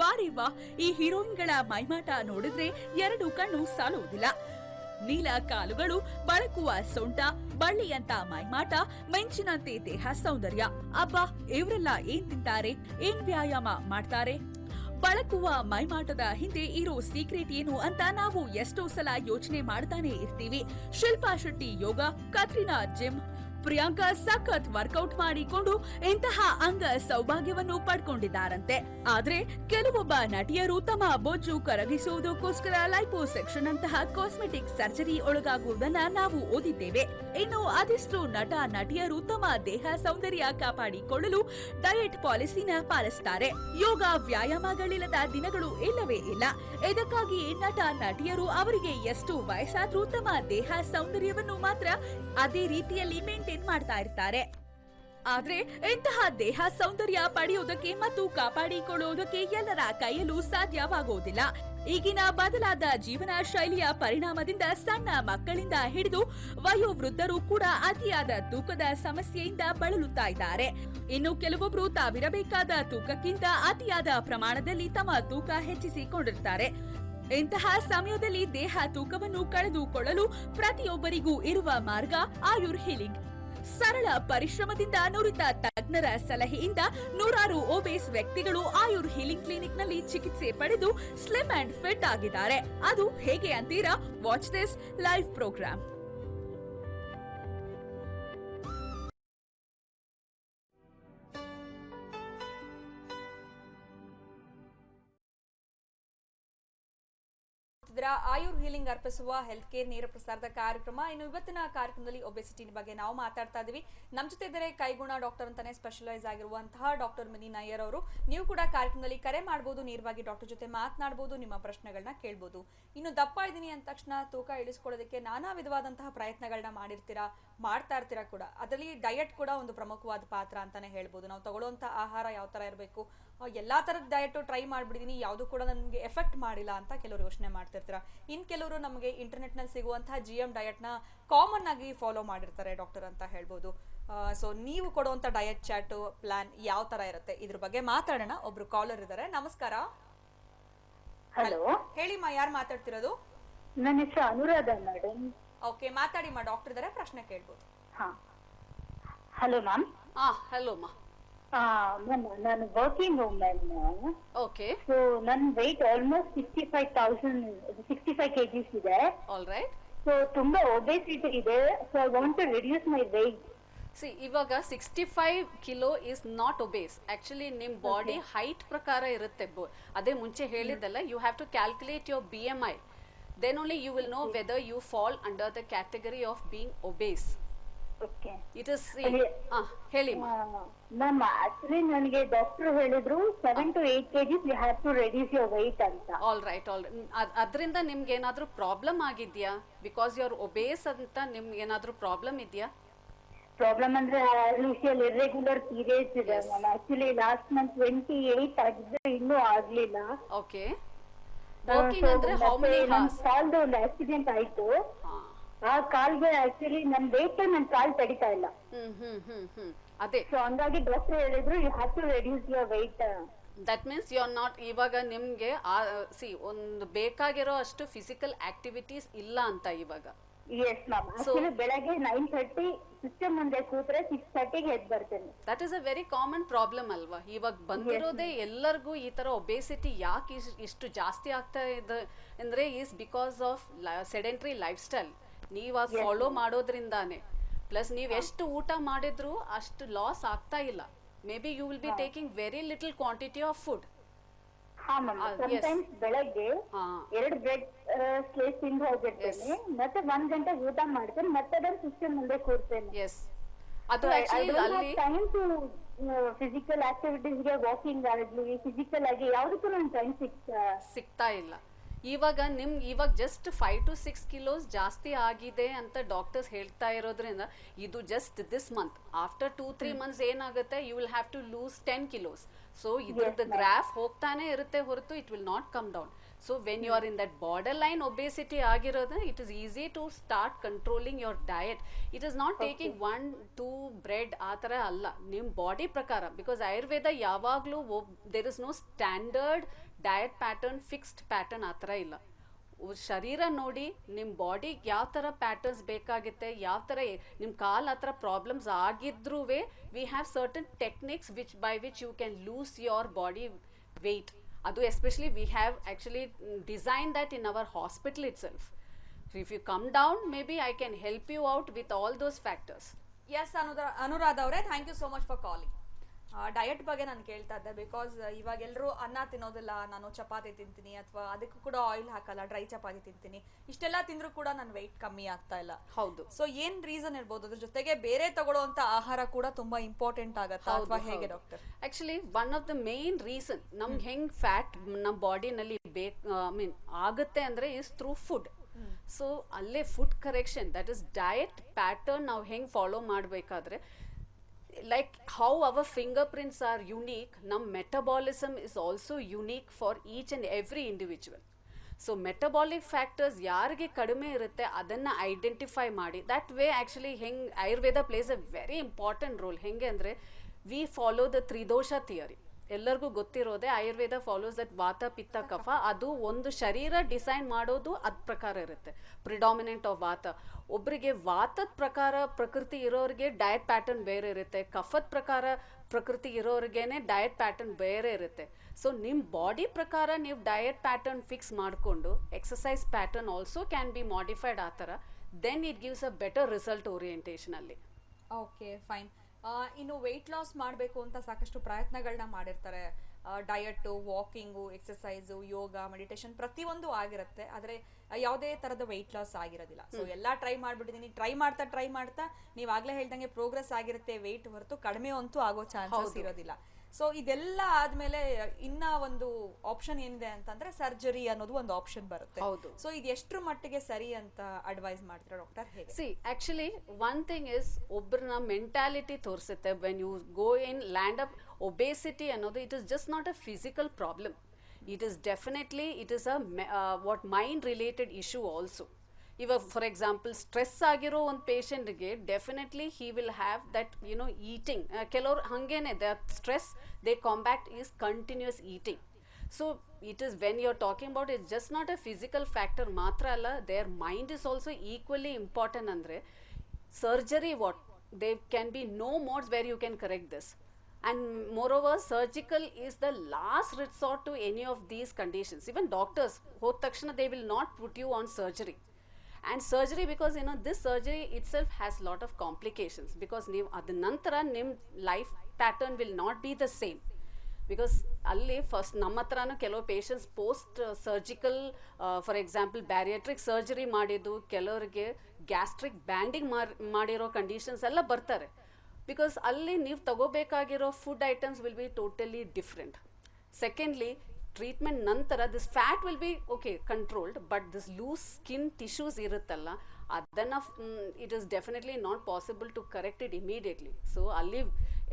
ವಾರೇ ವಾ, ಈ ಹೀರೋಯಿನ್ಗಳ ಮೈಮಾಟ ನೋಡಿದ್ರೆ ಎರಡು ಕಣ್ಣು ಸಾಲುವುದಿಲ್ಲ. ನೀಲ ಕಾಲುಗಳು, ಬಳಕುವ ಸೊಂಟ, ಬಳ್ಳಿಯಂತ ಮೈಮಾಟ, ಮಿಂಚಿನಂತೆ ದೇಹ ಸೌಂದರ್ಯ. ಅಬ್ಬಾ, ಇವರೆಲ್ಲ ಏನ್ ತಿಂತಾರೆ, ಏನ್ ವ್ಯಾಯಾಮ ಮಾಡ್ತಾರೆ? ಬಳಕುವ ಮೈಮಾಟದ ಹಿಂದೆ ಇರೋ ಸೀಕ್ರೆಟ್ ಏನು ಅಂತ ನಾವು ಎಷ್ಟೋ ಸಲ ಯೋಚನೆ ಮಾಡ್ತಾನೆ ಇರ್ತೀವಿ. ಶಿಲ್ಪಾ ಶೆಟ್ಟಿ ಯೋಗ, ಕತ್ರಿನಾ ಜಿಮ್, ಪ್ರಿಯಾಂಕಾ ಸಖತ್ ವರ್ಕೌಟ್ ಮಾಡಿಕೊಂಡು ಇಂತಹ ಅಂಗ ಸೌಭಾಗ್ಯವನ್ನು ಪಡ್ಕೊಂಡಿದ್ದಾರಂತೆ. ಆದ್ರೆ ಕೆಲವೊಬ್ಬ ನಟಿಯರು ತಮ್ಮ ಬೊಜ್ಜು ಕರಗಿಸುವುದಕ್ಕೋಸ್ಕರ ಲೈಪೋಸೆಕ್ಷನ್ ಅಂತಹ ಕಾಸ್ಮೆಟಿಕ್ ಸರ್ಜರಿ ಒಳಗಾಗುವುದನ್ನ ನಾವು ಓದಿದ್ದೇವೆ. ಇನ್ನು ಅದೆಷ್ಟು ನಟ ನಟಿಯರು ತಮ್ಮ ದೇಹ ಸೌಂದರ್ಯ ಕಾಪಾಡಿಕೊಳ್ಳಲು ಡಯಟ್ ಪಾಲಿಸಿನ ಪಾಲಿಸುತ್ತಾರೆ. ಯೋಗ ವ್ಯಾಯಾಮಗಳಿಲ್ಲದ ದಿನಗಳು ಇಲ್ಲವೇ ಇಲ್ಲ. ಇದಕ್ಕಾಗಿ ನಟ ನಟಿಯರು ಅವರಿಗೆ ಎಷ್ಟು ವಯಸ್ಸಾದ್ರೂ ತಮ್ಮ ದೇಹ ಸೌಂದರ್ಯವನ್ನು ಮಾತ್ರ ಅದೇ ರೀತಿಯಲ್ಲಿ ಮೇಂಟೈನ್ ಮಾಡ್ತಾ ಇರ್ತಾರೆ. ಆದ್ರೆ ಇಂತಹ ದೇಹ ಸೌಂದರ್ಯ ಪಡೆಯುವುದಕ್ಕೆ ಮತ್ತು ಕಾಪಾಡಿಕೊಳ್ಳುವುದಕ್ಕೆ ಎಲ್ಲರ ಕೈಯಲ್ಲೂ ಸಾಧ್ಯವಾಗುವುದಿಲ್ಲ. ಈಗಿನ ಬದಲಾದ ಜೀವನ ಶೈಲಿಯ ಪರಿಣಾಮದಿಂದ ಸಣ್ಣ ಮಕ್ಕಳಿಂದ ಹಿಡಿದು ವಯೋವೃದ್ಧರು ಕೂಡ ಅತಿಯಾದ ತೂಕದ ಸಮಸ್ಯೆಯಿಂದ ಬಳಲುತ್ತಾ ಇದ್ದಾರೆ. ಇನ್ನು ಕೆಲವೊಬ್ಬರು ತಾವಿರಬೇಕಾದ ತೂಕಕ್ಕಿಂತ ಅತಿಯಾದ ಪ್ರಮಾಣದಲ್ಲಿ ತಮ್ಮ ತೂಕ ಹೆಚ್ಚಿಸಿಕೊಂಡಿರ್ತಾರೆ. ಇಂತಹ ಸಮಯದಲ್ಲಿ ದೇಹ ತೂಕವನ್ನು ಕಳೆದುಕೊಳ್ಳಲು ಪ್ರತಿಯೊಬ್ಬರಿಗೂ ಇರುವ ಮಾರ್ಗ ಆಯುರ್ ಹೀಲಿಂಗ್. ಸರಳ ಪರಿಶ್ರಮದಿಂದ ನುರಿತ ತಜ್ಞರ ಸಲಹೆಯಿಂದ ನೂರಾರು ಒಬೇಸ್ ವ್ಯಕ್ತಿಗಳು ಆಯುರ್ ಹೀಲಿಂಗ್ ಕ್ಲಿನಿಕ್ ನಲ್ಲಿ ಚಿಕಿತ್ಸೆ ಪಡೆದು ಸ್ಲಿಮ್ ಅಂಡ್ ಫಿಟ್ ಆಗಿದ್ದಾರೆ. ಅದು ಹೇಗೆ ಅಂತೀರಾ? Watch this live programme. Ayur healing ಅರ್ಪಿಸುವ ಹೆಲ್ತ್ ಕೇರ್ ನೇರ ಪ್ರಸಾರದ ಕಾರ್ಯಕ್ರಮ. ಇನ್ನು ಇವತ್ತಿನ ಕಾರ್ಯಕ್ರಮದಲ್ಲಿ ಒಬೆಸಿಟಿ ಬಗ್ಗೆ ನಾವು ಮಾತಾಡ್ತಾ ಇದೀವಿ. ನಮ್ಮ ಜೊತೆ ಇದ್ದಾರೆ ಕೈಗುಣ ಡಾಕ್ಟರ್ ಅಂತಾನೆ ಸ್ಪೆಷಲೈಸ್ ಆಗಿರುವಂತಹ ಡಾಕ್ಟರ್ ಮಿನಿ ನಾಯರ್ ಅವರು. ನೀವು ಕೂಡ ಕಾರ್ಯಕ್ರಮದಲ್ಲಿ ಕರೆ ಮಾಡಬಹುದು, ನೇರವಾಗಿ ಡಾಕ್ಟರ್ ಜೊತೆ ಮಾತನಾಡಬಹುದು, ನಿಮ್ಮ ಪ್ರಶ್ನೆಗಳನ್ನ ಕೇಳಬಹುದು. ಇನ್ನು ದಪ್ಪ ಇದ್ದೀನಿ ಅಂದ ತಕ್ಷಣ ತೂಕ ಇಳಿಸ್ಕೊಳ್ಳೋದಕ್ಕೆ ನಾನಾ ವಿಧವಾದಂತಹ ಪ್ರಯತ್ನಗಳನ್ನ ಮಾಡ್ತಾ ಇರ್ತೀರಾ ಕೂಡ. ಅದರಲ್ಲಿ ಡಯಟ್ ಕೂಡ ಒಂದು ಪ್ರಮುಖವಾದ ಪಾತ್ರ ಅಂತಾನೆ ಹೇಳ್ಬೋದು. ನಾವು ತಗೊಳ್ಳುವಂತ ಆಹಾರ ಯಾವ ತರ ಇರಬೇಕು, ಎಲ್ಲಾ ತರದ ಡಯಟ್ ಟ್ರೈ ಮಾಡ್ಬಿಟ್ಟಿದೀನಿ, ಯಾವುದು ಕೂಡ ನನಗೆ ಎಫೆಕ್ಟ್ ಮಾಡಿಲ್ಲ ಅಂತ ಕೆಲವರು ಯೋಚನೆ ಮಾಡ್ತಿರ್ತೀರಾ. ಇನ್ ಕೆಲವರು ನಮಗೆ ಇಂಟರ್ನೆಟ್ ನಲ್ಲಿ ಸಿಗುವಂತಹ GM ಡಯಟ್ ನ ಕಾಮನ್ ಆಗಿ ಫಾಲೋ ಮಾಡಿರ್ತಾರೆ ಡಾಕ್ಟರ್ ಅಂತ ಹೇಳ್ಬೋದು. ಸೊ ನೀವು ಕೊಡುವಂತ ಡಯಟ್ ಚಾರ್ಟ್ ಪ್ಲಾನ್ ಯಾವ ತರ ಇರುತ್ತೆ, ಇದ್ರ ಬಗ್ಗೆ ಮಾತಾಡೋಣ. ಒಬ್ರು ಕಾಲರ್ ಇದ್ದಾರೆ. ನಮಸ್ಕಾರ. ಹಲೋ, ಹೇಳಿಮ್ಮ, ಯಾರು ಮಾತಾಡ್ತಿರೋದು? ನನ್ನ ಹೆಸರು ಅನುರಾಧ ಮೇಡಮ್. ಓಕೆ, ಮಾತಾಡಿ ಮಾ, ಡಾಕ್ಟರ್ ಇದ್ದಾರೆ, ಪ್ರಶ್ನೆ ಕೇಳ್ಬೋದು. Hello ma'am. ಹಲೋ ಮಾ. ಮ್ಯಾಮ್, ನಾನು ವರ್ಕಿಂಗ್ ವುಮೆನ್. ಓಕೆ. ಸೊ ನನ್ನ ವೆಯ್ಟ್ ಆಲ್ಮೋಸ್ಟ್ 65 kgs ಇದೆ. All right. ಸೊ ತುಂಬಾ ಒಬೆಸಿಟಿ ಇದೆ. So I want to reduce my weight. ಇವಾಗ 65 kilo is not obese. Actually ನಿಮ್ ಬಾಡಿ ಹೈಟ್ ಪ್ರಕಾರ ಇರುತ್ತೆ. ಅದೇ ಮುಂಚೆ ಹೇಳಿದ್ದಲ್ಲ, you have to calculate your BMI. Then only you will know whether you fall under the category of being obese. Okay. It is ಹೇಳಿ ma'am, actually ನನಗೆ doctor ಹೇಳಿದ್ರು 7 to 8 kgs you have to reduce your weight ಅಂತ. All right. ಅದರಿಂದ ನಿಮ್ಗೆ ಏನಾದ್ರೂ problem ಆಗಿದ್ಯಾ? Because your obeys ಅಂತ ನಿಮ್ಗೆ ಏನಾದ್ರೂ ಪ್ರಾಬ್ಲಮ್ ಇದೆಯಾ? ಪ್ರಾಬ್ಲಮ್ ಅಂದ್ರೆ ಇರ್ರೆಗ್ಯುಲರ್ ಪೀರಿಯಡ್ಸ್ ಇದೆ ಮ್ಯಾಮ್. ಆಕ್ಚುಲಿ ಲಾಸ್ಟ್ ಮಂತ್ 28 ಆಗಿದ್ರೆ ಇನ್ನೂ ಆಗ್ಲಿಲ್ಲ. ಓಕೆ. ವರ್ಕಿಂಗ್ ಅಂದ್ರೆ ಹೌ ಮೆನಿ ಹಾರ್ಸ್? ಕಾಲ್ದು ಒಂದು ಆಕ್ಸಿಡೆಂಟ್ ಆಯ್ತು. ಆ ಕಾಲ್ಗೆ ಆಕ್ಚುಲಿ ನನ್ ವೇಟ್ ನನ್ ಕಾಲ್ ತಡಿತಾ ಇಲ್ಲ. ಅದೇ. ಸೊ ಹಂಗಾಗಿ ಡಾಕ್ಟರ್ ಹೇಳಿದ್ರು you have to reduce your weight. That means you are not, ಇವಾಗ ನಿಮ್ಗೆ ಒಂದು ಬೇಕಾಗಿರೋ ಅಷ್ಟು ಫಿಸಿಕಲ್ ಆಕ್ಟಿವಿಟೀಸ್ ಇಲ್ಲ ಅಂತ ಇವಾಗ. Yes ma'am. ಆಕ್ಚುಲಿ ಬೆಳಗ್ಗೆ 9:30 ಸಿಸ್ಟಮ್ ಮುಂದೆ ಕೂತ್ರೆ 6:30ಗೆ ಎದ್ದು ಬರ್ತೇನೆ. That is a very common problem ಅಲ್ವಾ? ಇವಾಗ ಬಂದಿರೋದೇ ಎಲ್ಲರಿಗೂ ಈ ತರ ಒಬೇಸಿಟಿ ಯಾಕೆ ಇಷ್ಟು ಜಾಸ್ತಿ ಆಗ್ತಾ ಇದೆ ಅಂದ್ರೆ is because of sedentary life style. ನೀವು ಅದು ಫಾಲೋ ಮಾಡೋದ್ರಿಂದಾನೆ. ಪ್ಲಸ್ ನೀವು ಎಷ್ಟು ಊಟ ಮಾಡಿದ್ರು ಅಷ್ಟು ಲಾಸ್ ಆಗ್ತಾ ಇಲ್ಲ. Maybe you will be taking very little quantity of food. ಬೆಳಗ್ಗೆ 2 ಬ್ರೆಡ್ ಸ್ಲೈಸ್ ತಿಂದು ಹೋಗಿರ್ತೇನೆ, ಮತ್ತೆ 1 ಗಂಟೆ ಊಟ ಮಾಡ್ತೇನೆ, ಮತ್ತೆ ಅದನ್ನ ಸಿಸ್ಟಮ್ ಮುಂದೆ ಕೂರ್ತೇನೆ. ಎಸ್, ಅದು ಆಕ್ಚುಲಿ ಟೈಮ್ ಟು ಫಿಸಿಕಲ್ ಆಕ್ಟಿವಿಟೀಸ್ಗೆ, ವಾಕಿಂಗ್ ಆಗಲಿ, ಫಿಸಿಕಲ್ ಆಗಿ ಯಾವುದಕ್ಕೂ ನನ್ನ ಟೈಮ್ ಸಿಗ್ತಾ ಇಲ್ಲ. ಇವಾಗ ಜಸ್ಟ್ 5 to 6 kilos ಜಾಸ್ತಿ ಆಗಿದೆ ಅಂತ ಡಾಕ್ಟರ್ಸ್ ಹೇಳ್ತಾ ಇರೋದ್ರಿಂದ ಇದು just this month. After 2-3 months ಏನಾಗುತ್ತೆ, you will have to lose 10 kilos. So ಇದ್ರದ್ದು ಗ್ರಾಫ್ ಹೋಗ್ತಾನೆ ಇರುತ್ತೆ ಹೊರತು it will not come down. So when you are in that border line obesity ಆಗಿರೋದು, it is easy to start controlling your diet. It is not taking 1-2 bread ಆ ಥರ ಅಲ್ಲ, ನಿಮ್ಮ body ಪ್ರಕಾರ. ಬಿಕಾಸ್ ಆಯುರ್ವೇದ ಯಾವಾಗಲೂ there is no standard diet pattern, fixed pattern ಆ ಥರ ಇಲ್ಲ. ಶರೀರ ನೋಡಿ ನಿಮ್ಮ ಬಾಡಿಗೆ ಯಾವ ಥರ ಪ್ಯಾಟರ್ನ್ಸ್ ಬೇಕಾಗುತ್ತೆ, ಯಾವ ಥರ ನಿಮ್ಮ ಕಾಲು ಆ ಥರ ಪ್ರಾಬ್ಲಮ್ಸ್ ಆಗಿದ್ರೂ we have certain techniques by which you can lose your body weight. ಅದು especially we have actually design that in our hospital ಇಟ್ ಸೆಲ್ಫ್. If you come down maybe I can help you out with all those factors. Yes Anuradha ಅವರೇ, thank you so much for calling. Diet ಬಗ್ಗೆ ನಾನು ಕೇಳ್ತಾ ಇದ್ದೆ, because ಇವಾಗ ಎಲ್ಲರೂ ಅನ್ನ ತಿನ್ನೋದಿಲ್ಲ, ನಾನು ಚಪಾತಿ ತಿಂತೀನಿ ಅಥವಾ ಅದಕ್ಕೂ ಕೂಡ ಆಯಿಲ್ ಹಾಕಲ್ಲ, ಡ್ರೈ ಚಪಾತಿ ತಿಂತೀನಿ, ಇಷ್ಟೆಲ್ಲ ತಿಂದ್ರೂ ಕೂಡ ನನ್ನ ವೆಯ್ಟ್ ಕಮ್ಮಿ ಆಗ್ತಾ ಇಲ್ಲ. ಹೌದು. ಸೊ ಏನ್ ರೀಸನ್ ಇರ್ಬೋದು? ಅದ್ರ ಜೊತೆಗೆ ಬೇರೆ ತಗೊಳ್ಳುವಂತ ಆಹಾರ ಕೂಡ ತುಂಬಾ ಇಂಪಾರ್ಟೆಂಟ್ ಆಗತ್ತಾ ಅಥವಾ ಹೇಗೆ doctor? Actually one of the main reason ನಮ್ಗೆ ಹೆಂಗ್ ಫ್ಯಾಟ್ ನಮ್ಮ ಬಾಡಿನಲ್ಲಿ ಆಗುತ್ತೆ ಅಂದ್ರೆ ಇಸ್ ಥ್ರೂ ಫುಡ್. ಸೊ ಅಲ್ಲೇ food correction, that is diet pattern ನಾವು ಹೆಂಗ್ ಫಾಲೋ ಮಾಡಬೇಕಾದ್ರೆ, like how our fingerprints are unique, num metabolism is also unique for each and every individual. So metabolic factors ಯಾರಿಗೆ ಕಡಿಮೆ ಇರುತ್ತೆ ಅದನ್ನ ಐಡೆಂಟಿಫೈ ಮಾಡಿ, that way actually ಹೆಂಗ್ Ayurveda plays a very important role. ಹೆಂಗೆ ಅಂದರೆ we follow the ತ್ರಿದೋಷ theory. ಎಲ್ಲರಿಗೂ ಗೊತ್ತಿರೋದೆ Ayurveda follows that ವಾತ ಪಿತ್ತ ಕಫ. ಅದು ಒಂದು ಶರೀರ ಡಿಸೈನ್ ಮಾಡೋದು ಅದ್ ಪ್ರಕಾರ ಇರುತ್ತೆ, ಪ್ರಿಡಾಮಿನೆಂಟ್ ಆಫ್ ವಾತ. ಒಬ್ಬರಿಗೆ ವಾತದ ಪ್ರಕಾರ ಪ್ರಕೃತಿ ಇರೋರಿಗೆ ಡಯಟ್ ಪ್ಯಾಟರ್ನ್ ಬೇರೆ ಇರುತ್ತೆ, ಕಫದ ಪ್ರಕಾರ ಪ್ರಕೃತಿ ಇರೋರಿಗೇನೆ ಡಯಟ್ ಪ್ಯಾಟರ್ನ್ ಬೇರೆ ಇರುತ್ತೆ. ಸೊ ನಿಮ್ಮ ಬಾಡಿ ಪ್ರಕಾರ ನೀವು ಡಯಟ್ ಪ್ಯಾಟರ್ನ್ ಫಿಕ್ಸ್ ಮಾಡಿಕೊಂಡು exercise pattern also can be modified ಆ ಥರ, then it gives a better result ಓರಿಯೆಂಟೇಷನಲ್ಲಿ. Okay fine. ಇನ್ನು ವೆಯ್ಟ್ ಲಾಸ್ ಮಾಡಬೇಕು ಅಂತ ಸಾಕಷ್ಟು ಪ್ರಯತ್ನಗಳನ್ನ ಮಾಡಿರ್ತಾರೆ. Diet, walking, exercise, yoga, meditation ಪ್ರತಿಯೊಂದು ಆಗಿರುತ್ತೆ, ಆದರೆ ಯಾವುದೇ ಥರದ ವೆಯ್ಟ್ ಲಾಸ್ ಆಗಿರೋದಿಲ್ಲ. ಸೊ ಎಲ್ಲ ಟ್ರೈ ಮಾಡಿಬಿಟ್ಟಿದ್ದೀನಿ, ಟ್ರೈ ಮಾಡ್ತಾ ನೀವಾಗಲೇ ಹೇಳ್ದಂಗೆ ಪ್ರೋಗ್ರೆಸ್ ಆಗಿರುತ್ತೆ ವೆಯ್ಟ್, ಹೊರತು ಕಡಿಮೆ ಅಂತೂ ಆಗೋ ಚಾನ್ಸಸ್ ಇರೋದಿಲ್ಲ. ಸೊ ಇದೆಲ್ಲ ಆದ್ಮೇಲೆ ಇನ್ನ ಒಂದು ಆಪ್ಷನ್ ಏನಿದೆ ಅಂತಂದ್ರೆ ಸರ್ಜರಿ ಅನ್ನೋದು ಒಂದು ಆಪ್ಷನ್ ಬರುತ್ತೆ. ಸೊ ಇದು ಎಷ್ಟರ ಮಟ್ಟಿಗೆ ಸರಿ ಅಂತ ಅಡ್ವೈಸ್ ಮಾಡ್ತೀರಾ ಡಾಕ್ಟರ್? ಹೇಗೆ? See actually one thing is, ಒಬ್ಬರನ್ನ ಮೆಂಟಾಲಿಟಿ ತೋರಿಸುತ್ತೆ. When you go in land up obesity ಅನ್ನೋದು, it is just not a physical problem, it is definitely it is a what mind related issue also. ಇವಾಗ for example stress ಆಗಿರೋ ಒಂದು ಪೇಷಂಟ್ಗೆ definitely he will have that eating. ಕೆಲವ್ರು ಹಾಗೇನೆ the stress they combat is continuous eating. So it is when you are talking about, it's just not a physical factor ಮಾತ್ರ ಅಲ್ಲ, there mind is also equally important. ಅಂದರೆ surgery what they can be no modes where you can correct this. And moreover, surgical is the last resort to any of these conditions. Even doctors, hod takshana they will not put you on surgery. And surgery, because this surgery itself has lot of complications, because ನೀವು ಅದ ನಂತರ ನಿಮ್ಮ life pattern will not be the same. Because ಅಲ್ಲಿ first ನಮ್ಮ ಹತ್ರನೂ ಕೆಲವು patients post surgical, for example bariatric surgery ಮಾಡಿದ್ದು, ಕೆಲವರಿಗೆ ಗ್ಯಾಸ್ಟ್ರಿಕ್ ಬ್ಯಾಂಡಿಂಗ್ ಮಾಡಿರೋ ಕಂಡೀಷನ್ಸ್ ಎಲ್ಲ ಬರ್ತಾರೆ. ಬಿಕಾಸ್ ಅಲ್ಲಿ ನೀವು ತಗೋಬೇಕಾಗಿರೋ food items will be totally different. Secondly, treatment ನಂತರ this fat will be okay controlled, but this loose skin tissues ಇರುತ್ತಲ್ಲ ಅದನ್ನು it is definitely not possible to correct it immediately. So ಅಲ್ಲಿ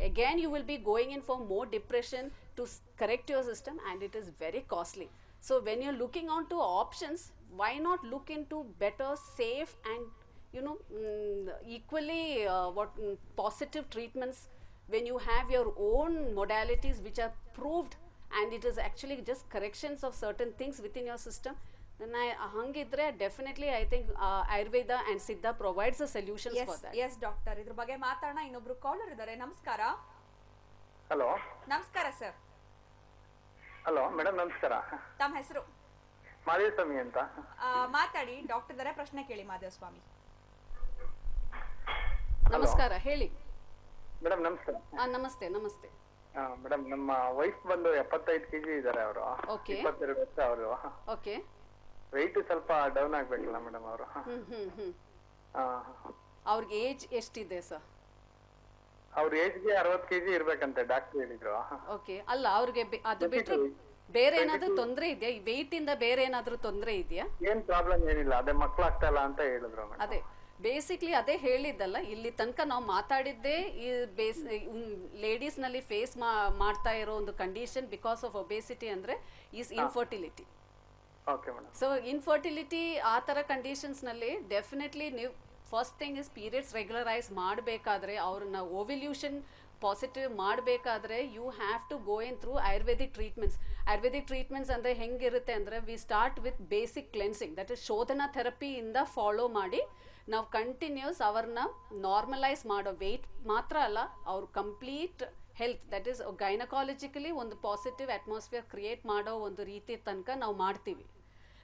again you will be going in for more depression to correct your system, and it is very costly. So when you are looking on to options, why not look in to better, safe and equally positive treatments when you have your own modalities which are proved, and it is actually just corrections of certain things within your system. Then hangidre definitely I think Ayurveda and Siddha provides the solutions for that. Yes doctor, idr ಬಗ್ಗೆ ಮಾತಾಡೋಣ. ಇನ್ನೊಬ್ರು caller ಇದ್ದಾರೆ. ನಮಸ್ಕಾರ. Hello. ನಮಸ್ಕಾರ sir. Hello madam, ನಮಸ್ಕಾರ. ತಮ್ಮ ಹೆಸರು? ಮಾದೇವಸ್ವಾಮಿ ಅಂತ. ಮಾತಾಡಿ ಡಾಕ್ಟರ್ ಇದ್ದಾರೆ, ಪ್ರಶ್ನೆ ಕೇಳಿ ಮಾದೇವಸ್ವಾಮಿ. ನಮಸ್ಕಾರ, ಹೇಳಿ ಮೇಡಮ್. ನಮಸ್ಕಾರ. ನಮಸ್ತೆ. ನಮಸ್ತೆ ಮೇಡಮ್, ನಮ್ಮ ವೈಫ್ ಬಂದು 75 kg ಇದ್ದಾರೆ ಅವರು. 22 ವರ್ಷ ಅವರು. ಓಕೆ. ವೆಯ್ಟ್ ಸ್ವಲ್ಪ ಡೌನ್ ಆಗ್ಬೇಕಲ್ಲ ಮೇಡಮ್ ಅವರು? ಅವ್ರಿಗೆ ಏಜ್ ಎಷ್ಟಿದೆ ಸರ್? ಅವ್ರ ಏಜ್ಗೆ 60 kg ಇರ್ಬೇಕಂತೆ ಡಾಕ್ಟರ್ ಹೇಳಿದ್ರು. ಓಕೆ. ಅಲ್ಲ, ಅವ್ರಿಗೆ ಅದು ಬಿಟ್ಟರೆ ಬೇರೆ ಏನಾದ್ರೂ ತೊಂದರೆ ಇದೆಯಾ? ವೆಯ್ಟ್ ಇಂದ ಬೇರೆ ಏನಾದ್ರೂ ತೊಂದರೆ ಇದೆಯಾ? ಏನ್ ಪ್ರಾಬ್ಲಮ್ ಏನಿಲ್ಲ, ಅದೇ ಮಕ್ಕಳಾಗ್ತಾ ಇಲ್ಲ ಅಂತ ಹೇಳಿದ್ರು. ಅದೇ ಬೇಸಿಕ್ಲಿ ಅದೇ ಹೇಳಿದ್ದಲ್ಲ, ಇಲ್ಲಿ ತನಕ ನಾವು ಮಾತಾಡಿದ್ದೇ ಈ ಲೇಡೀಸ್ನಲ್ಲಿ ಫೇಸ್ ಮಾಡ್ತಾ ಇರೋ ಒಂದು ಕಂಡೀಷನ್ ಬಿಕಾಸ್ ಆಫ್ ಒಬೇಸಿಟಿ ಅಂದರೆ is infertility. Okay madam. So infertility ಆ ಥರ ಕಂಡೀಷನ್ಸ್ನಲ್ಲಿ ಡೆಫಿನೆಟ್ಲಿ ನೀವು first thing is periods regularise ಮಾಡಬೇಕಾದ್ರೆ ಅವ್ರನ್ನ ಓವ್ಯುಲ್ಯೂಷನ್ ಪಾಸಿಟಿವ್ ಮಾಡಬೇಕಾದ್ರೆ you have to go in through Ayurvedic treatments ಅಂದರೆ ಹೆಂಗಿರುತ್ತೆ ಅಂದರೆ we start with basic cleansing, that is ಶೋಧನಾ ಥೆರಪಿಯಿಂದ ಫಾಲೋ ಮಾಡಿ ನಾವು ಕಂಟಿನ್ಯೂಸ್ ಅವ್ರನ್ನ ನಾರ್ಮಲೈಸ್ ಮಾಡೋ ವೆಯ್ಟ್ ಮಾತ್ರ ಅಲ್ಲ, ಅವ್ರ ಕಂಪ್ಲೀಟ್ ಹೆಲ್ತ್ ದಟ್ ಈಸ್ ಗೈನಕಾಲಜಿಕಲಿ ಒಂದು ಪಾಸಿಟಿವ್ ಅಟ್ಮಾಸ್ಫಿಯರ್ ಕ್ರಿಯೇಟ್ ಮಾಡೋ ಒಂದು ರೀತಿ ತನಕ ನಾವು ಮಾಡ್ತೀವಿ.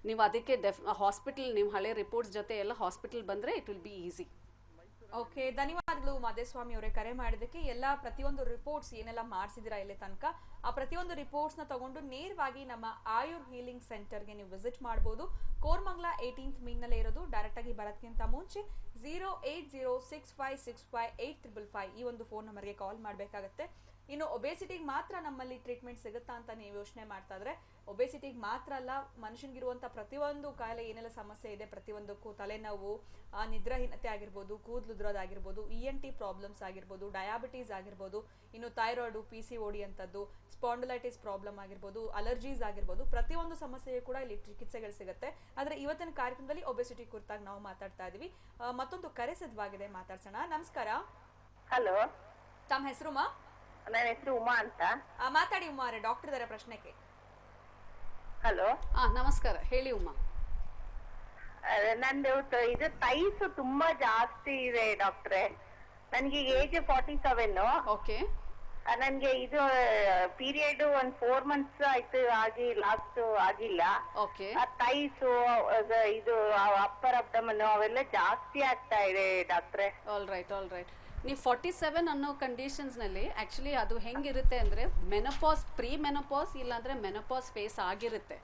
ನೀವು ಅದಕ್ಕೆ ಹಾಸ್ಪಿಟಲ್ ನಿಮ್ಮ ಹಳೆ ರಿಪೋರ್ಟ್ಸ್ ಜೊತೆ ಎಲ್ಲ ಹಾಸ್ಪಿಟಲ್ ಬಂದರೆ it will be easy. Okay, ಧನ್ಯವಾದಗಳು ಮಾದೇಸ್ವಾಮಿ ಅವರೇ ಕರೆ ಮಾಡಿದ್ದಕ್ಕೆ. ಎಲ್ಲ ಪ್ರತಿಯೊಂದು ರಿಪೋರ್ಟ್ಸ್ ಏನೆಲ್ಲ ಮಾಡಿಸಿದಿರಾ ಇಲ್ಲಿ ತನಕ, ಆ ಪ್ರತಿಯೊಂದು ರಿಪೋರ್ಟ್ಸ್ನ ತಗೊಂಡು ನೇರವಾಗಿ ನಮ್ಮ ಆಯುರ್ ಹೀಲಿಂಗ್ ಸೆಂಟರ್ಗೆ ನೀವು ವಿಸಿಟ್ ಮಾಡ್ಬೋದು. ಕೋರ್ಮಂಗ್ಲಾ 18th ಮೀನ್ನಲ್ಲೇ ಇರೋದು. ಡೈರೆಕ್ಟಾಗಿ ಬರೋದಕ್ಕಿಂತ ಮುಂಚೆ 08065658555 ಈ ಒಂದು ಫೋನ್ ನಂಬರ್ಗೆ ಕಾಲ್ ಮಾಡಬೇಕಾಗತ್ತೆ. ಇನ್ನು ಒಬೇಸಿಟಿಗೆ ಮಾತ್ರ ನಮ್ಮಲ್ಲಿ ಟ್ರೀಟ್ಮೆಂಟ್ ಸಿಗುತ್ತಾ ಅಂತ ನೀವು ಯೋಚನೆ ಮಾಡ್ತಾ ಇದ್ರೆ, ಒಬೇಸಿಟಿಗೆ ಮಾತ್ರ ಅಲ್ಲ, ಮನುಷ್ಯನಿಗಿರುವಂಥ ಪ್ರತಿಯೊಂದು ಕಾಯಿಲೆ ಏನೆಲ್ಲ ಸಮಸ್ಯೆ ಇದೆ ಪ್ರತಿಯೊಂದಕ್ಕೂ, ತಲೆನೋವು, ನಿದ್ರಾಹೀನತೆ ಆಗಿರ್ಬೋದು, ಕೂದಲುದ್ರೋದಾಗಿರ್ಬೋದು, ENT ಪ್ರಾಬ್ಲಮ್ಸ್ ಆಗಿರ್ಬೋದು, ಡಯಾಬಿಟೀಸ್ ಆಗಿರ್ಬೋದು, ಇನ್ನು ಥೈರಾಯ್ಡು, PCOD ಅಂಥದ್ದು, ಸ್ಪಾಂಡಲೈಟಿಸ್ ಪ್ರಾಬ್ಲಮ್ ಆಗಿರ್ಬೋದು, ಅಲರ್ಜೀಸ್ ಆಗಿರ್ಬೋದು, ಪ್ರತಿಯೊಂದು ಸಮಸ್ಯೆಯೂ ಕೂಡ ಇಲ್ಲಿ ಚಿಕಿತ್ಸೆಗಳು ಸಿಗುತ್ತೆ. ಆದರೆ ಇವತ್ತಿನ ಕಾರ್ಯಕ್ರಮದಲ್ಲಿ ಒಬೇಸಿಟಿ ಕುರಿತಾಗಿ ನಾವು ಮಾತಾಡ್ತಾ ಇದೀವಿ. ಮತ್ತೊಂದು ಕರೆ ಸಿದ್ಧವಾಗಿದೆ, ಮಾತಾಡ್ಸೋಣ. ನಮಸ್ಕಾರ. ಹಲೋ, ತಮ್ಮ ಹೆಸರು ಮಾ? ನನ್ನ ಹೆಸರು ಉಮಾ ಅಂತ. ಮಾತಾಡಿ ಉಮಾ ಅವರೇ, ಡಾಕ್ಟರ್ ಇದಾರೆ ಪ್ರಶ್ನೆಗೆ. ಹಲೋ, ನಮಸ್ಕಾರ, ಹೇಳಿ ಉಮಾ. ನಂದು ಇದು ಥೈಸ್ ತುಂಬಾ ಜಾಸ್ತಿ ಇದೆ ಡಾಕ್ಟ್ರೆ. ನನ್ಗೆ ಏಜ್ 47. ಓಕೆ. ನನ್ಗೆ ಇದು ಪೀರಿಯಡ್ 4 months ಆಯ್ತು ಆಗಿ ಲಾಸ್ಟ್ ಆಗಿಲ್ಲ. ಓಕೆ. ಥೈಸ್ ಇದು ಅಪ್ಪರ್ ಅಬ್ಡಮನ್ ಅವೆಲ್ಲ ಜಾಸ್ತಿ ಆಗ್ತಾ ಇದೆ ಡಾಕ್ಟ್ರೆ. All right. ನೀವು 47 ಅನ್ನೋ ಕಂಡೀಷನ್ಸ್ನಲ್ಲಿ ಆ್ಯಕ್ಚುಲಿ ಅದು ಹೆಂಗಿರುತ್ತೆ ಅಂದರೆ ಮೆನೋಪಾಸ್, ಪ್ರೀ ಮೆನೋಪಾಸ್ ಇಲ್ಲಾಂದರೆ ಮೆನೋಪಾಸ್ ಫೇಸ್ ಆಗಿರುತ್ತೆ.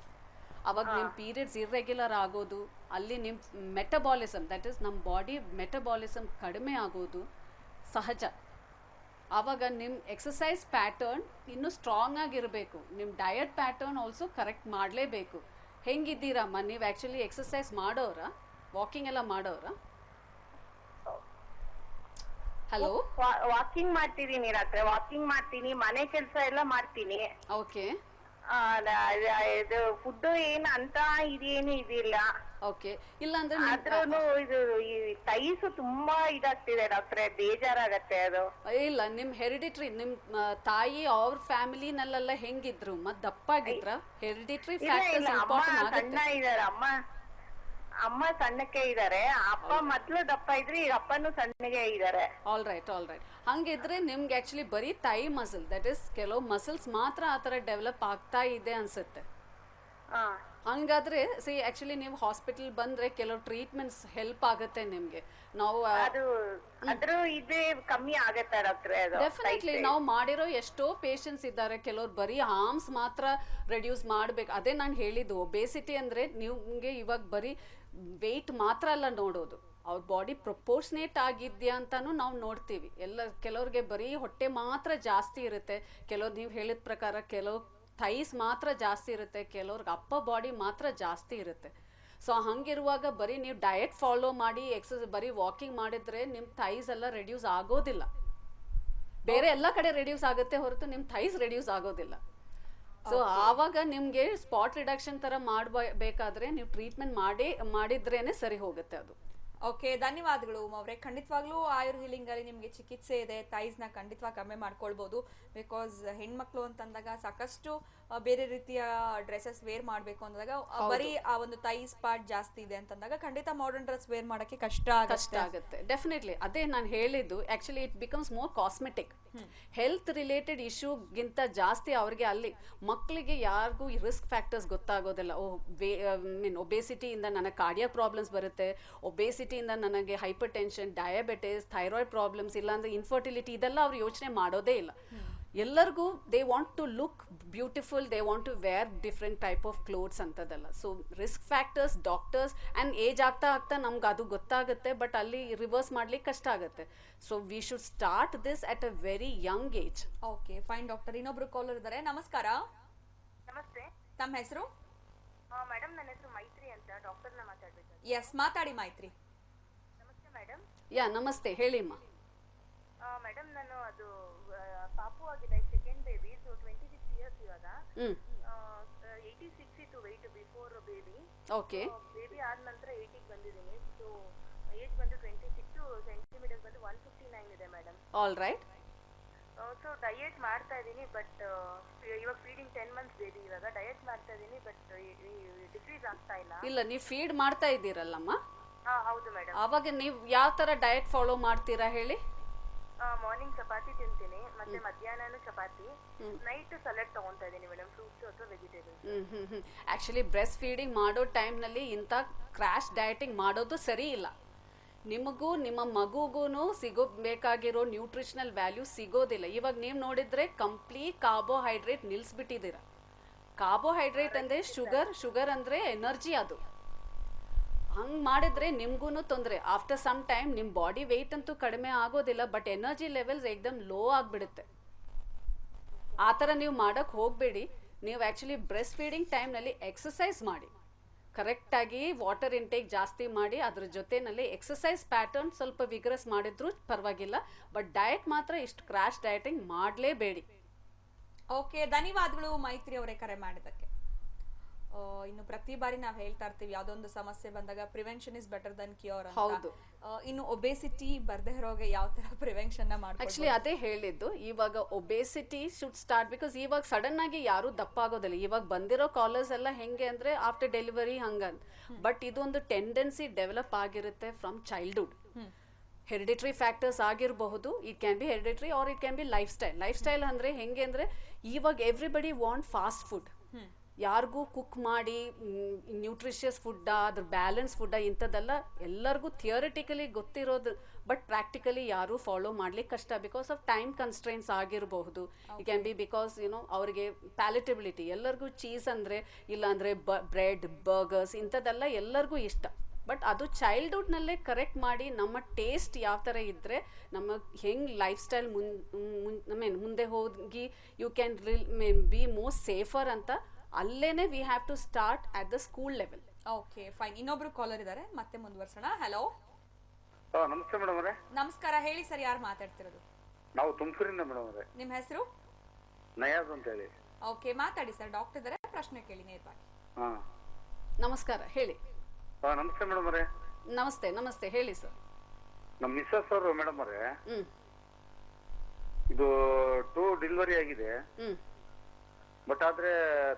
ಅವಾಗ ನಿಮ್ಮ ಪೀರಿಯಡ್ಸ್ ಇರ್ರೆಗ್ಯುಲರ್ ಆಗೋದು, ಅಲ್ಲಿ ನಿಮ್ಮ ಮೆಟಬಾಲಿಸಮ್ ದಟ್ ಈಸ್ ನಮ್ಮ ಬಾಡಿ ಮೆಟಬಾಲಿಸಮ್ ಕಡಿಮೆ ಆಗೋದು ಸಹಜ. ಆವಾಗ ನಿಮ್ಮ ಎಕ್ಸಸೈಸ್ ಪ್ಯಾಟರ್ನ್ ಇನ್ನೂ ಸ್ಟ್ರಾಂಗ್ ಆಗಿರಬೇಕು, ನಿಮ್ಮ ಡಯಟ್ ಪ್ಯಾಟರ್ನ್ ಆಲ್ಸೋ ಕರೆಕ್ಟ್ ಮಾಡಲೇಬೇಕು. ಹೆಂಗಿದ್ದೀರಮ್ಮ ನೀವು? ಆ್ಯಕ್ಚುಲಿ ಎಕ್ಸಸೈಸ್ ಮಾಡೋರಾ, ವಾಕಿಂಗ್ ಎಲ್ಲ ಮಾಡೋರಾ? ಹಲೋ. ವಾಕಿಂಗ್ ಮಾಡ್ತಿದೀನಿ ರಾತ್ರಿ, ವಾಕಿಂಗ್ ಮಾಡ್ತೀನಿ, ಮನೆ ಕೆಲಸ ಎಲ್ಲ ಮಾಡ್ತೀನಿ. ಓಕೆ. ಇದು ಫುಡ್ ಏನು ಅಂತ ಇದೇನು ಇದಿಲ್ಲ. ಓಕೆ. ಇಲ್ಲಾಂದ್ರೆ ಆದ್ರೂ ಇದು ಈ ಥೈಸ್ ತುಂಬಾ ಇದಾಗ್ತಿದೆ ಡಾಕ್ಟ್ರೆ, ಬೇಜಾರಾಗತ್ತೆ ಅದು. ಇಲ್ಲ, ನಿಮ್ ಹೆರಿಡಿಟ್ರಿ, ನಿಮ್ ತಾಯಿ ಅವ್ರ ಫ್ಯಾಮಿಲಿನಲ್ಲೆಲ್ಲ ಹೆಂಗಿದ್ರು? ದಪ್ಪಾಗಿದ್ರ? ಹೆರಿಡಿಟ್ರಿ ಫ್ಯಾಕ್ಟರ್ಸ್ ಇಂಪಾರ್ಟೆಂಟ್ ಆಗುತ್ತೆ. ಸಣ್ಣ ಇದಾರೆ, ಅಮ್ಮ ಸಣ್ಣಕ್ಕೆ ಇದಾರೆ, ಅಪ್ಪ ಮೊದ್ಲು ದಪ್ಪ ಇದ್ರಿ, ಈಗ ಅಪ್ಪನು ಸಣ್ಣಗೆ ಇದಾರೆ. All right. ಹಂಗಿದ್ರೆ ನಿಮ್ಗೆ ಆಕ್ಚುಲಿ ಬರೀ ತಾಯಿ ಮಸಲ್ ದಟ್ ಇಸ್ ಕೆಲವು ಮಸಲ್ಸ್ ಮಾತ್ರ ಆ ಥರ ಡೆವಲಪ್ ಆಗ್ತಾ ಇದೆ ಅನ್ಸುತ್ತೆ. ಹಂಗಾದ್ರೆ ಸಿ ಆಕ್ಚುಲಿ ನೀವು ಹಾಸ್ಪಿಟಲ್ ಬಂದ್ರೆ ಕೆಲವು ಟ್ರೀಟ್ಮೆಂಟ್ಸ್ ಹೆಲ್ಪ್ ಆಗುತ್ತೆ ನಿಮ್ಗೆ. ನಾವು ಅದ್ರ ಇದೇ ಕಮ್ಮಿ ಆಗತ್ತೆ ಡಾಕ್ಟ್ರೆ. ಡೆಫಿನೆಟ್ಲಿ ನಾವು ಮಾಡಿರೋ ಎಷ್ಟೋ ಪೇಷಂಟ್ಸ್ ಇದ್ದಾರೆ, ಕೆಲವ್ರು ಬರೀ ಆರ್ಮ್ಸ್ ಮಾತ್ರ ರೆಡ್ಯೂಸ್ ಮಾಡ್ಬೇಕು. ಅದೇ ನಾನು ಹೇಳಿದ್ದು, ಒಬೇಸಿಟಿ ಅಂದ್ರೆ ನಿಮ್ಗೆ ಇವಾಗ ಬರೀ ವೆಯ್ಟ್ ಮಾತ್ರ ಅಲ್ಲ ನೋಡೋದು, ಅವ್ರ ಬಾಡಿ ಪ್ರಪೋರ್ಷನೇಟ್ ಆಗಿದ್ಯಾ ಅಂತಾನು ನಾವು ನೋಡ್ತೀವಿ. ಕೆಲವ್ರಿಗೆ ಬರೀ ಹೊಟ್ಟೆ ಮಾತ್ರ ಜಾಸ್ತಿ ಇರುತ್ತೆ, ಕೆಲವ್ರು ನೀವು ಹೇಳಿದ ಪ್ರಕಾರ ಕೆಲವು ಥೈಸ್ ಮಾತ್ರ ಜಾಸ್ತಿ ಇರುತ್ತೆ, ಕೆಲವ್ರಿಗೆ ಅಪ್ಪ ಬಾಡಿ ಮಾತ್ರ ಜಾಸ್ತಿ ಇರುತ್ತೆ. ಸೊ ಹಂಗಿರುವಾಗ ಬರೀ ನೀವು ಡಯಟ್ ಫಾಲೋ ಮಾಡಿ ಬರೀ ವಾಕಿಂಗ್ ಮಾಡಿದ್ರೆ ನಿಮ್ಮ ಥೈಸ್ ಎಲ್ಲ ರೆಡ್ಯೂಸ್ ಆಗೋದಿಲ್ಲ. ಬೇರೆ ಎಲ್ಲ ಕಡೆ ರೆಡ್ಯೂಸ್ ಆಗುತ್ತೆ ಹೊರತು ನಿಮ್ಮ ಥೈಸ್ ರೆಡ್ಯೂಸ್ ಆಗೋದಿಲ್ಲ. ಸೊ ಆವಾಗ ನಿಮ್ಗೆ ಸ್ಪಾಟ್ ರಿಡಕ್ಷನ್ ತರ ಮಾಡಬೇಕಾದ್ರೆ ನೀವು ಟ್ರೀಟ್ಮೆಂಟ್ ಮಾಡಿದ್ರೇನೆ ಸರಿ ಹೋಗುತ್ತೆ ಅದು. ಓಕೆ, ಧನ್ಯವಾದಗಳು ಉಮಾ ಅವರೇ. ಖಂಡಿತವಾಗ್ಲೂ ಆಯುರ್ ಹೀಲಿಂಗ್ ಅಲ್ಲಿ ನಿಮಗೆ ಚಿಕಿತ್ಸೆ ಇದೆ, ಥೈಸ್ನ ಖಂಡಿತವಾಗಿ ಕಮ್ಮಿ ಮಾಡ್ಕೊಳ್ಬಹುದು. ಬಿಕಾಸ್ ಹೆಣ್ಮಕ್ಳು ಅಂತಂದಾಗ ಸಾಕಷ್ಟು ಬೇರೆ ರೀತಿಯ ಡ್ರೆಸ್ಸಸ್ ವೇರ್ ಮಾಡಬೇಕು ಅಂದಾಗ ಬರೀ ಆ ಒಂದು ಥೈಸ್ ಪಾರ್ಟ್ ಜಾಸ್ತಿ ಇದೆ ಅಂತಂದಾಗ ಖಂಡಿತ ಮಾಡರ್ನ್ ಡ್ರೆಸ್ ವೇರ್ ಮಾಡಕ್ಕೆ ಕಷ್ಟ ಆಗುತ್ತೆ. ಡೆಫಿನೆಟ್ಲಿ ಅದೇ ನಾನು ಹೇಳಿದ್ದು. Actually it becomes more cosmetic. Health related ಇಶ್ಯೂಗಿಂತ ಜಾಸ್ತಿ ಅವ್ರಿಗೆ ಅಲ್ಲಿ ಮಕ್ಕಳಿಗೆ ಯಾರಿಗೂ ರಿಸ್ಕ್ ಫ್ಯಾಕ್ಟರ್ಸ್ ಗೊತ್ತಾಗೋದಿಲ್ಲ. ಒಬೇಸಿಟಿಯಿಂದ ನನಗೆ ಕಾರ್ಡಿಯಾಕ್ ಪ್ರಾಬ್ಲಮ್ಸ್ ಬರುತ್ತೆ, ಒಬೇಸಿಟಿಯಿಂದ ನನಗೆ hypertension, diabetes, thyroid problems, ಇಲ್ಲಾಂದ್ರೆ ಇನ್ಫರ್ಟಿಲಿಟಿ, ಇದೆಲ್ಲ ಅವ್ರು ಯೋಚನೆ ಮಾಡೋದೇ ಇಲ್ಲ. ಎಲ್ಲರಿಗೂ they want to look beautiful, they want to wear different type of clothes ಅಂತದಲ್ಲ. So risk factors, doctors and age ಆಗ್ತಾ ನಮ್ಗೆ ಅದು ಗೊತ್ತಾಗುತ್ತೆ, ಬಟ್ ಅಲ್ಲಿ ರಿವರ್ಸ್ ಮಾಡ್ಲಿಕ್ಕೆ ಕಷ್ಟ ಆಗುತ್ತೆ. So we should start this at a very Young age. Okay, fine doctor. ಇನ್ನೊಬ್ರು ಕಾಲರ್ ಇದ್ದಾರೆ. ನಮಸ್ಕಾರ. ನಮಸ್ತೆ. ತಮ್ಮ ಹೆಸರು? ಮೇಡಮ್, ನನ್ನ ಹೆಸರು ಮೈತ್ರಿ ಅಂತ, ಡಾಕ್ಟರ್ನ ಮಾತಾಡ್ಬೇಕು. ಎಸ್, ಮಾತಾಡಿ ಮೈತ್ರಿ. ನಮಸ್ತೆ ಮೇಡಮ್. ಯಾ ನಮಸ್ತೆ, ಹೇಳಿಮ್ಮ. ಮೇಡಮ್ ನಾನು ಅದು ಪಾಪು ಆಗಿದೆ, ಸೆಕೆಂಡ್ ಬೇಬಿ, ಸೊ 26 ಇಯರ್ಸ್ ಇವಾಗ. 86 ಇತ್ತು weight before baby. Okay. Baby ಆದ ನಂತರ 80 ಬಂದಿದ್ದೀನಿ. ಸೊ ಏಜ್ ಬಂದು 26, ಸೆಂಟಿಮೀಟರ್ ಬಂದು 159 ಇದೆ madam. All right. So diet ಮಾಡ್ತಾ ಇದ್ದೀನಿ, ಬಟ್ ಇವಾಗ ಫೀಡಿಂಗ್ 10 ಮಂತ್ಸ್ ಬೇಬಿ, ಇವಾಗ ಡಯಟ್ ಮಾಡ್ತಾ ಇದ್ದೀನಿ, ಬಟ್ ಡಿಕ್ರೀಸ್ ಆಗ್ತಾ ಇಲ್ಲ. ಇಲ್ಲ, ನೀವು ಫೀಡ್ ಮಾಡ್ತಾ ಇದ್ದೀರಲ್ಲಮ್ಮ, ಹೌದು ಮೇಡಮ್. ಆವಾಗ ನೀವು ಯಾವ ಥರ ಡಯಟ್ ಫಾಲೋ ಮಾಡ್ತೀರಾ ಹೇಳಿ? ಮಾರ್ನಿಂಗ್ ಚಪಾತಿ ತಿಂತೀನಿ, ಮತ್ತೆ ಮಧ್ಯಾಹ್ನನೂ ಚಪಾತಿ, ನೈಟ್ ಸಲಾಡ್ ತಗೊಂತಾ ಇದ್ದೀನಿ ಮೇಡಮ್, ಫ್ರೂಟ್ಸ್ ಅಥವಾ ವೆಜಿಟೇಬಲ್ಸ್. ಆ್ಯಕ್ಚುಲಿ ಬ್ರೆಸ್ಟ್ ಫೀಡಿಂಗ್ ಮಾಡೋ ಟೈಮ್ನಲ್ಲಿ ಇಂಥ ಕ್ರ್ಯಾಶ್ ಡಯಟಿಂಗ್ ಮಾಡೋದು ಸರಿ ಇಲ್ಲ. ನಿಮಗೂ ನಿಮ್ಮ ಮಗುಗೂ ಸಿಗೋಬೇಕಾಗಿರೋ ನ್ಯೂಟ್ರಿಷನಲ್ ವ್ಯಾಲ್ಯೂ ಸಿಗೋದಿಲ್ಲ. ಇವಾಗ ನೀವು ನೋಡಿದರೆ ಕಂಪ್ಲೀಟ್ ಕಾರ್ಬೋಹೈಡ್ರೇಟ್ ನಿಲ್ಲಿಸ್ಬಿಟ್ಟಿದ್ದೀರ. ಕಾರ್ಬೋಹೈಡ್ರೇಟ್ ಅಂದರೆ ಶುಗರ್ ಅಂದರೆ ಎನರ್ಜಿ. ಅದು ಹಂಗೆ ಮಾಡಿದ್ರೆ ನಿಮ್ಗೂ ತೊಂದರೆ. ಆಫ್ಟರ್ ಸಮ್ ಟೈಮ್ ನಿಮ್ಮ ಬಾಡಿ ವೆಯ್ಟ್ ಅಂತೂ ಕಡಿಮೆ ಆಗೋದಿಲ್ಲ, ಬಟ್ ಎನರ್ಜಿ ಲೆವೆಲ್ಸ್ ಏಕ್ದಮ್ ಲೋ ಆಗಿಬಿಡುತ್ತೆ. ಆ ಥರ ನೀವು ಮಾಡೋಕ್ಕೆ ಹೋಗಬೇಡಿ. ನೀವು ಆ್ಯಕ್ಚುಲಿ ಬ್ರೆಸ್ಟ್ ಫೀಡಿಂಗ್ ಟೈಮ್ನಲ್ಲಿ ಎಕ್ಸಸೈಸ್ ಮಾಡಿ, ಕರೆಕ್ಟಾಗಿ ವಾಟರ್ ಇಂಟೇಕ್ ಜಾಸ್ತಿ ಮಾಡಿ, ಅದ್ರ ಜೊತೆಯಲ್ಲಿ ಎಕ್ಸಸೈಸ್ ಪ್ಯಾಟರ್ನ್ ಸ್ವಲ್ಪ ವಿಗ್ರಸ್ ಮಾಡಿದ್ರೂ ಪರವಾಗಿಲ್ಲ, ಬಟ್ ಡಯಟ್ ಮಾತ್ರ ಇಷ್ಟು ಕ್ರ್ಯಾಶ್ ಡಯಟಿಂಗ್ ಮಾಡಲೇಬೇಡಿ. ಓಕೆ, ಧನ್ಯವಾದಗಳು ಮೈತ್ರಿ ಅವರೇ ಕರೆ ಮಾಡಿದ್ದಕ್ಕೆ. ಇನ್ನು ಪ್ರತಿ ಬಾರಿ ನಾವು ಹೇಳ್ತಾ ಇರ್ತೀವಿ, ಯಾವ್ದೊಂದು ಸಮಸ್ಯೆ ಬಂದಾಗ prevention is better than cure ಅಂತ. ಹೌದು. ಇನ್ನು ಒಬೇಸಿಟಿ ಬರ್ದೇ ಇರೋಗೆ ಯಾವ ತರ ಪ್ರಿವೆನ್ಷನ್ ಮಾಡ್ಕೊಳ್ಳೋದು? ಆಕ್ಚುಲಿ ಅದೇ ಹೇಳಿದ್ದು, ಇವಾಗ ಒಬೇಸಿಟಿ ಶುಡ್ ಸ್ಟಾರ್ಟ್, ಬಿಕಾಸ್ ಇವಾಗ ಸಡನ್ ಆಗಿ ಯಾರು ದಪ್ಪ ಆಗೋದಿಲ್ಲ. ಇವಾಗ ಬಂದಿರೋ ಕಾಲರ್ಸ್ ಎಲ್ಲ ಹೆಂಗೆ ಅಂದ್ರೆ ಆಫ್ಟರ್ ಡೆಲಿವರಿ ಹಂಗಂತ, ಬಟ್ ಇದೊಂದು ಟೆಂಡೆನ್ಸಿ ಡೆವಲಪ್ ಆಗಿರುತ್ತೆ ಫ್ರಮ್ ಚೈಲ್ಡ್ಹುಡ್. ಹೆರಿಡಿಟ್ರಿ ಫ್ಯಾಕ್ಟರ್ಸ್ ಆಗಿರಬಹುದು, it can be hereditary or it can be lifestyle ಅಂದ್ರೆ ಹೆಂಗೆ ಅಂದ್ರೆ ಇವಾಗ ಎವ್ರಿಬಡಿ ವಾಂಟ್ ಫಾಸ್ಟ್ ಫುಡ್. ಯಾರಿಗೂ ಕುಕ್ ಮಾಡಿ ನ್ಯೂಟ್ರಿಷಿಯಸ್ ಫುಡ್ಡ, ಅದ್ರ ಬ್ಯಾಲೆನ್ಸ್ ಫುಡ್ಡ ಇಂಥದ್ದೆಲ್ಲ ಎಲ್ಲರಿಗೂ ಥಿಯರಿಟಿಕಲಿ ಗೊತ್ತಿರೋದು, ಬಟ್ ಪ್ರಾಕ್ಟಿಕಲಿ ಯಾರು ಫಾಲೋ ಮಾಡ್ಲಿಕ್ಕೆ ಕಷ್ಟ, ಬಿಕಾಸ್ ಆಫ್ ಟೈಮ್ ಕನ್ಸ್ಟ್ರೈನ್ಸ್ ಆಗಿರಬಹುದು. ಇಟ್ ಕ್ಯಾನ್ ಬಿ ಬಿಕಾಸ್ ಅವರಿಗೆ ಪ್ಯಾಲೆಟಬಿಲಿಟಿ, ಎಲ್ಲರಿಗೂ ಚೀಸ್ ಅಂದರೆ ಇಲ್ಲಾಂದರೆ ಬ್ರೆಡ್, ಬರ್ಗರ್ಸ್ ಇಂಥದ್ದೆಲ್ಲ ಎಲ್ಲರಿಗೂ ಇಷ್ಟ. ಬಟ್ ಅದು ಚೈಲ್ಡ್ಹುಡ್ನಲ್ಲೇ ಕರೆಕ್ಟ್ ಮಾಡಿ ನಮ್ಮ ಟೇಸ್ಟ್ ಯಾವ ಥರ ಇದ್ದರೆ ನಮಗೆ ಹೆಂಗೆ ಲೈಫ್ ಸ್ಟೈಲ್ ಮುಂದೆ ಹೋಗಿ you can be more safer ಅಂತ ಅಲ್ಲೇನೆ we have to start at the school level. Okay fine. ಇನ್ನೊಬ್ರು ಕಾಲರ್ ಇದ್ದಾರೆ, ಮತ್ತೆ ಮುಂದುವರ್ಸೋಣ. ಹಲೋ, ನಮಸ್ತೆ ಮೇಡಮ್ ಅವರೇ. ನಮಸ್ಕಾರ, ಹೇಳಿ ಸರ್, ಯಾರು ಮಾತಾಡ್ತಿರೋದು? ನಾವು ತುಮಕೂರಿಂದ ಮೇಡಮ್ ಅವರೇ. ನಿಮ್ಮ ಹೆಸರು? ನಯಾಜ್ ಅಂತ ಹೇಳಿ. ಓಕೆ, ಮಾತಾಡಿ ಸರ್, ಡಾಕ್ಟರ್ ಇದ್ದಾರೆ, ಪ್ರಶ್ನೆ ಕೇಳಿ ನೇರವಾಗಿ. ನಮಸ್ಕಾರ, ಹೇಳಿ. ನಮಸ್ತೆ ಮೇಡಮ್ ಅವರೇ. ನಮಸ್ತೆ, ಹೇಳಿ ಸರ್. ನಮ್ಮ ಮಿಸ್ಸಸ್ ಅವರು ಮೇಡಮ್ ಅವರೇ, ಇದು 2 ಡೆಲಿವರಿ ಆಗಿದೆ, ಬಟ್ ಆದ್ರೆ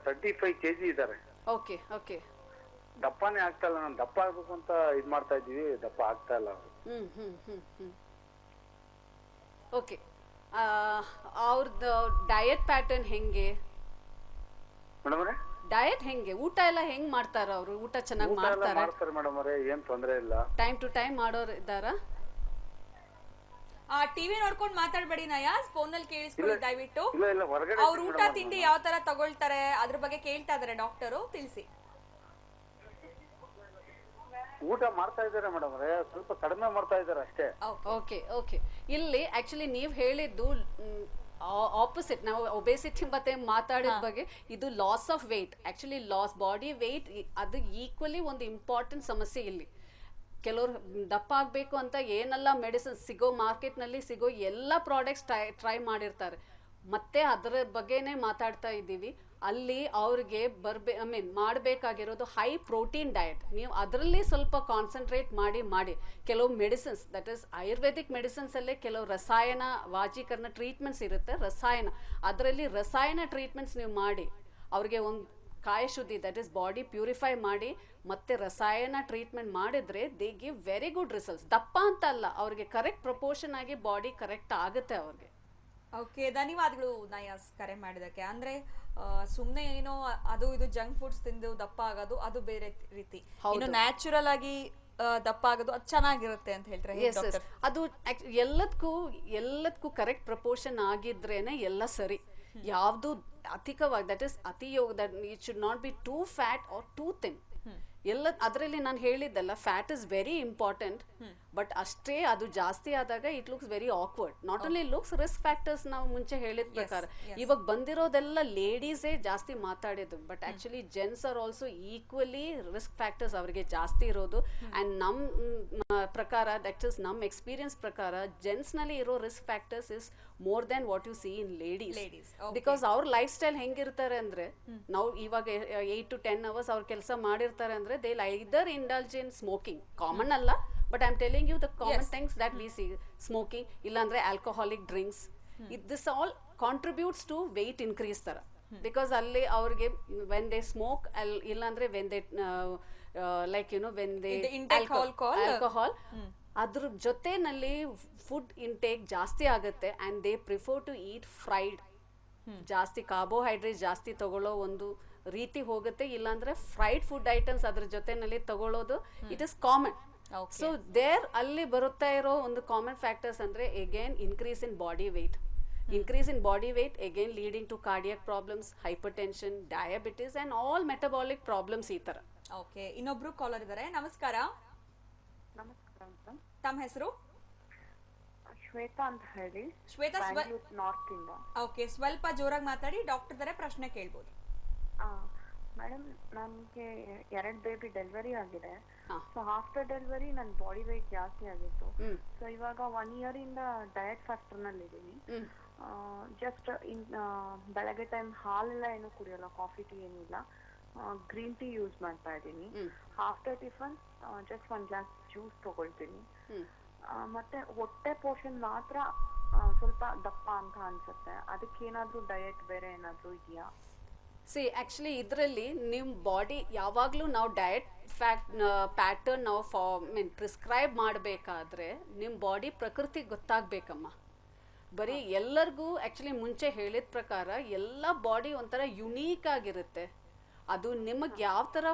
35 kg ಇದ್ದಾರೆ. ಓಕೆ. ದಪ್ಪನೇ ಆಗ್ತಾ ಇಲ್ಲ. ನಾನು ದಪ್ಪ ಆಗ್ಬೇಕು ಅಂತ ಇದ್ ಮಾಡ್ತಾ ಇದ್ದೀವಿ, ದಪ್ಪ ಆಗ್ತಾ ಇಲ್ಲ. ಓಕೆ, ಅವ್ರದ್ದು ಡಯಟ್ ಪ್ಯಾಟರ್ನ್ ಹೆಂಗೆ ಮೇಡಮ್ ಅವರೇ? ಡಯಟ್ ಹೆಂಗೆ, ಊಟ ಎಲ್ಲ ಹೆಂಗ್ ಮಾಡ್ತಾರ ಅವರು? ಊಟ ಚೆನ್ನಾಗಿ ಮಾಡ್ತಾರೆ ಮೇಡಮ್ ಅವರೇ, ಏನ್ ತೊಂದ್ರೆ ಇಲ್ಲ. ಟೈಮ್ ಟು ಟೈಮ್ ಮಾಡೋರು ಇದ್ದಾರಾ? ಟಿವಿ ನೋಡ್ಕೊಂಡು ಮಾತಾಡ್ಬೇಡಿ ನಯಾಸ್, ಫೋನ್ ನಲ್ಲಿ ಕೇಳಿಸ್ಕೊಳ್ಳಿ ದಯವಿಟ್ಟು. ಇಲ್ಲ, ಹೊರಗಡೆ ಅವ್ರ ಊಟ ತಿಂಡಿ ಯಾವ ತರ ತಗೊಳ್ತಾರೆ ಅದ್ರ ಬಗ್ಗೆ ಕೇಳ್ತಾ ಇದಾರೆ ಡಾಕ್ಟರು, ತಿಳಿಸಿ. ಊಟ ಮಾಡ್ತಾ ಇದ್ದಾರೆ ಮೇಡಮ್ ಅವರೇ, ಸ್ವಲ್ಪ ಕಡಿಮೆ ಮಾಡ್ತಾ ಇದ್ದಾರೆ ಅಷ್ಟೇ. ಓಕೆ. ಇಲ್ಲಿ ಆಕ್ಚುಲಿ ನೀವು ಹೇಳಿದ್ದು ಆಪೋಸಿಟ್. ನಾವು ಒಬೇಸಿಟಿ ಮತ್ತೆ ಮಾತಾಡಿದ ಬಗ್ಗೆ, ಇದು loss of weight. Actually body weight ಅದು ಈಕ್ವಲಿ ಒಂದು ಇಂಪಾರ್ಟೆಂಟ್ ಸಮಸ್ಯೆ ಇಲ್ಲಿ. ಕೆಲವರು ದಪ್ಪ ಆಗಬೇಕು ಅಂತ ಏನೆಲ್ಲ ಮೆಡಿಸಿನ್ ಸಿಗೋ, ಮಾರ್ಕೆಟ್ನಲ್ಲಿ ಸಿಗೋ ಎಲ್ಲ ಪ್ರಾಡಕ್ಟ್ಸ್ ಟ್ರೈ ಮಾಡಿರ್ತಾರೆ. ಮತ್ತೆ ಅದರ ಬಗ್ಗೆನೇ ಮಾತಾಡ್ತಾ ಇದ್ದೀವಿ. ಅಲ್ಲಿ ಅವ್ರಿಗೆ ಮಾಡಬೇಕಾಗಿರೋದು ಹೈ ಪ್ರೋಟೀನ್ ಡಯಟ್. ನೀವು ಅದರಲ್ಲಿ ಸ್ವಲ್ಪ ಕಾನ್ಸಂಟ್ರೇಟ್ ಮಾಡಿ ಕೆಲವು ಮೆಡಿಸಿನ್ಸ್, ದಟ್ ಈಸ್ ಆಯುರ್ವೇದಿಕ್ ಮೆಡಿಸಿನ್ಸಲ್ಲೇ ಕೆಲವು ರಸಾಯನ ವಾಜೀಕರಣ ಟ್ರೀಟ್ಮೆಂಟ್ಸ್ ಇರುತ್ತೆ. ಅದರಲ್ಲಿ ರಸಾಯನ ಟ್ರೀಟ್ಮೆಂಟ್ಸ್ ನೀವು ಮಾಡಿ ಅವ್ರಿಗೆ ಒಂದು ಕಾಯ ಶುದ್ಧಿ, ದಟ್ ಈಸ್ ಬಾಡಿ ಪ್ಯೂರಿಫೈ ಮಾಡಿ ಮತ್ತೆ ರಸಾಯನ ಟ್ರೀಟ್ಮೆಂಟ್ ಮಾಡಿದ್ರೆ they give very good results. ದಪ್ಪ ಅಂತ ಅಲ್ಲ, ಅವ್ರಿಗೆ ಕರೆಕ್ಟ್ ಪ್ರಪೋರ್ಷನ್ ಆಗಿ ಬಾಡಿ ಕರೆಕ್ಟ್ ಆಗುತ್ತೆ ಅವ್ರಿಗೆ. ಓಕೆ, ಧನ್ಯವಾದಗಳು ನಯಾಸ್ ಕರೆ ಮಾಡಿದಕ್ಕೆ. ಅಂದ್ರೆ ಸುಮ್ನೆ ಏನೋ ಅದು ಇದು ಜಂಕ್ ಫುಡ್ಸ್ ತಿಂದು ದಪ್ಪ ಆಗೋದು ಅದು ಬೇರೆ ರೀತಿ, ಇನ್ನು ನ್ಯಾಚುರಲ್ ಆಗಿ ದಪ್ಪ ಆಗೋದು ಅದು ಚೆನ್ನಾಗಿರುತ್ತೆ ಅಂತ ಹೇಳ್ತಾರೆ. ಅದು ಎಲ್ಲದಕ್ಕೂ ಕರೆಕ್ಟ್ ಪ್ರಪೋರ್ಷನ್ ಆಗಿದ್ರೇನೆ ಎಲ್ಲ ಸರಿ. ಯಾವ್ದು ಅಧಿಕವಾಗಿ, ದಟ್ ಇಸ್ ಅತಿ yoga, that it should not be too fat or too thin. ಎಲ್ಲ ಅದರಲ್ಲಿ ನಾನು ಹೇಳಿದ್ದಲ್ಲ, fat is very important, but ಅಷ್ಟೇ ಅದು ಜಾಸ್ತಿ ಆದಾಗ it looks very awkward. Not only looks, risk factors ನಾವು ಮುಂಚೆ ಹೇಳಿದ ಪ್ರಕಾರ ಇವಾಗ ಬಂದಿರೋದೆಲ್ಲ ಲೇಡೀಸೇ ಜಾಸ್ತಿ ಮಾತಾಡಿದ್ದು, but actually gents are also equally risk factors ಅವರಿಗೆ ಜಾಸ್ತಿ ಇರೋದು. ಆ್ಯಂಡ್ ನಮ್ಮ ಪ್ರಕಾರ, ದಟ್ ಇಸ್ ನಮ್ಮ ಎಕ್ಸ್ಪೀರಿಯನ್ಸ್ ಪ್ರಕಾರ, ಜೆಂಟ್ಸ್ನಲ್ಲಿ ಇರೋ risk factors is more than what U C in ladies. Because ಅವ್ರ ಲೈಫ್ ಸ್ಟೈಲ್ ಹೆಂಗಿರ್ತಾರೆ ಅಂದ್ರೆ, ನಾವು ಇವಾಗ 8 to 10 hours ಅವ್ರ ಕೆಲಸ ಮಾಡಿರ್ತಾರೆ ಅಂದ್ರೆ they either indulge in smoking, common ಅಲ್ಲ but I am telling you the common things that we see, smoking ಇಲ್ಲಾಂದ್ರೆ alcoholic drinks. This all contributes to weight increase ತರ. ಬಿಕಾಸ್ ಅಲ್ಲಿ ಅವ್ರಿಗೆ ವೆನ್ ದೇ ಸ್ಮೋಕ್, ಇಲ್ಲಾಂದ್ರೆ when they like you know when they alcohol, ಅದ್ರ ಜೊತೆನಲ್ಲಿ food intake ಜಾಸ್ತಿ ಆಗುತ್ತೆ and they prefer to eat fried. ಜಾಸ್ತಿ ಕಾರ್ಬೋಹೈಡ್ರೇಟ್ ಜಾಸ್ತಿ ತಗೊಳ್ಳೋ ಒಂದು ರೀತಿ ಹೋಗುತ್ತೆ, ಇಲ್ಲಾಂದ್ರೆ ಫ್ರೈಡ್ ಫುಡ್ ಐಟಮ್ಸ್ ಅದ್ರ ಜೊತೆನಲ್ಲಿ ತಗೊಳ್ಳೋದು it is common. So there ಅಲ್ಲಿ ಬರುತ್ತಾ ಇರೋ ಒಂದು ಕಾಮನ್ ಫ್ಯಾಕ್ಟರ್ಸ್ ಅಂದ್ರೆ again increase in body weight. Increase in body weight again leading to cardiac problems, hypertension, diabetes and all metabolic problems ಈ ತರ. ಓಕೆ, ಇನ್ನೊಬ್ರು ಕಾಲರ್ ಇದ್ದಾರೆ. ನಮಸ್ಕಾರ. ನಮಸ್ಕಾರ ಮೇಡಮ್. ತಮ್ಮ ಹೆಸರು? ಶ್ವೇತಾ ಅಂತ ಹೇಳಿ, ಶ್ವೇತಾ, ನಾರ್ತ್ ಇಂದ. ಓಕೆ, ಸ್ವಲ್ಪ ಜೋರಾಗಿ ಮಾತಾಡಿ, ಡಾಕ್ಟರ್ ಇದ್ದಾರೆ, ಪ್ರಶ್ನೆ ಕೇಳ್ಬೋದು. ಮೇಡಮ್, ನನಗೆ 2 ಬೇಬಿ ಡೆಲಿವರಿ ಆಗಿದೆ. ಸೊ ಆಫ್ಟರ್ ಡೆಲಿವರಿ ನನ್ನ ಬಾಡಿ weight ಜಾಸ್ತಿ ಆಗಿತ್ತು. ಸೊ ಇವಾಗ 1 year ಇಂದ ಡಯಟ್ ಫಾಸ್ಟರ್ ನಲ್ಲಿ ಇದ್ದೀನಿ. ಜಸ್ಟ್ ಬೆಳಗ್ಗೆ ಟೈಮ್ ಹಾಲೆಲ್ಲ ಏನು ಕುಡಿಯೋಲ್ಲ, ಕಾಫಿ ಟೀ ಏನಿಲ್ಲ, ಗ್ರೀನ್ ಟೀ ಯೂಸ್ ಮಾಡ್ತಾ ಇದ್ದೀನಿ. After tiffin just 1 glass juice ತಗೊಳ್ತೀನಿ. ಮತ್ತೆ ಹೊಟ್ಟೆ ಪೋರ್ಷನ್ ಮಾತ್ರ ಸ್ವಲ್ಪ ದಪ್ಪ ಅಂತ ಅನ್ಸುತ್ತೆ. ಅದಕ್ಕೆ ಏನಾದ್ರೂ ಡಯಟ್ ಬೇರೆ ಏನಾದ್ರೂ ಇದೆಯಾ? ಸಿ ಆ್ಯಕ್ಚುಲಿ ಇದರಲ್ಲಿ ನಿಮ್ಮ ಬಾಡಿ ಯಾವಾಗಲೂ ನಾವು ಡಯಟ್ ಪ್ಯಾಟರ್ನ್ ನಾವು ಪ್ರಿಸ್ಕ್ರೈಬ್ ಮಾಡಬೇಕಾದ್ರೆ ನಿಮ್ಮ ಬಾಡಿ ಪ್ರಕೃತಿಗೆ ಗೊತ್ತಾಗಬೇಕಮ್ಮ. ಬರೀ ಎಲ್ಲರಿಗೂ ಆ್ಯಕ್ಚುಲಿ ಮುಂಚೆ ಹೇಳಿದ ಪ್ರಕಾರ ಎಲ್ಲ ಬಾಡಿ ಒಂಥರ ಯುನೀಕ್ ಆಗಿರುತ್ತೆ. ಅದು ನಿಮಗೆ ಯಾವ ಥರ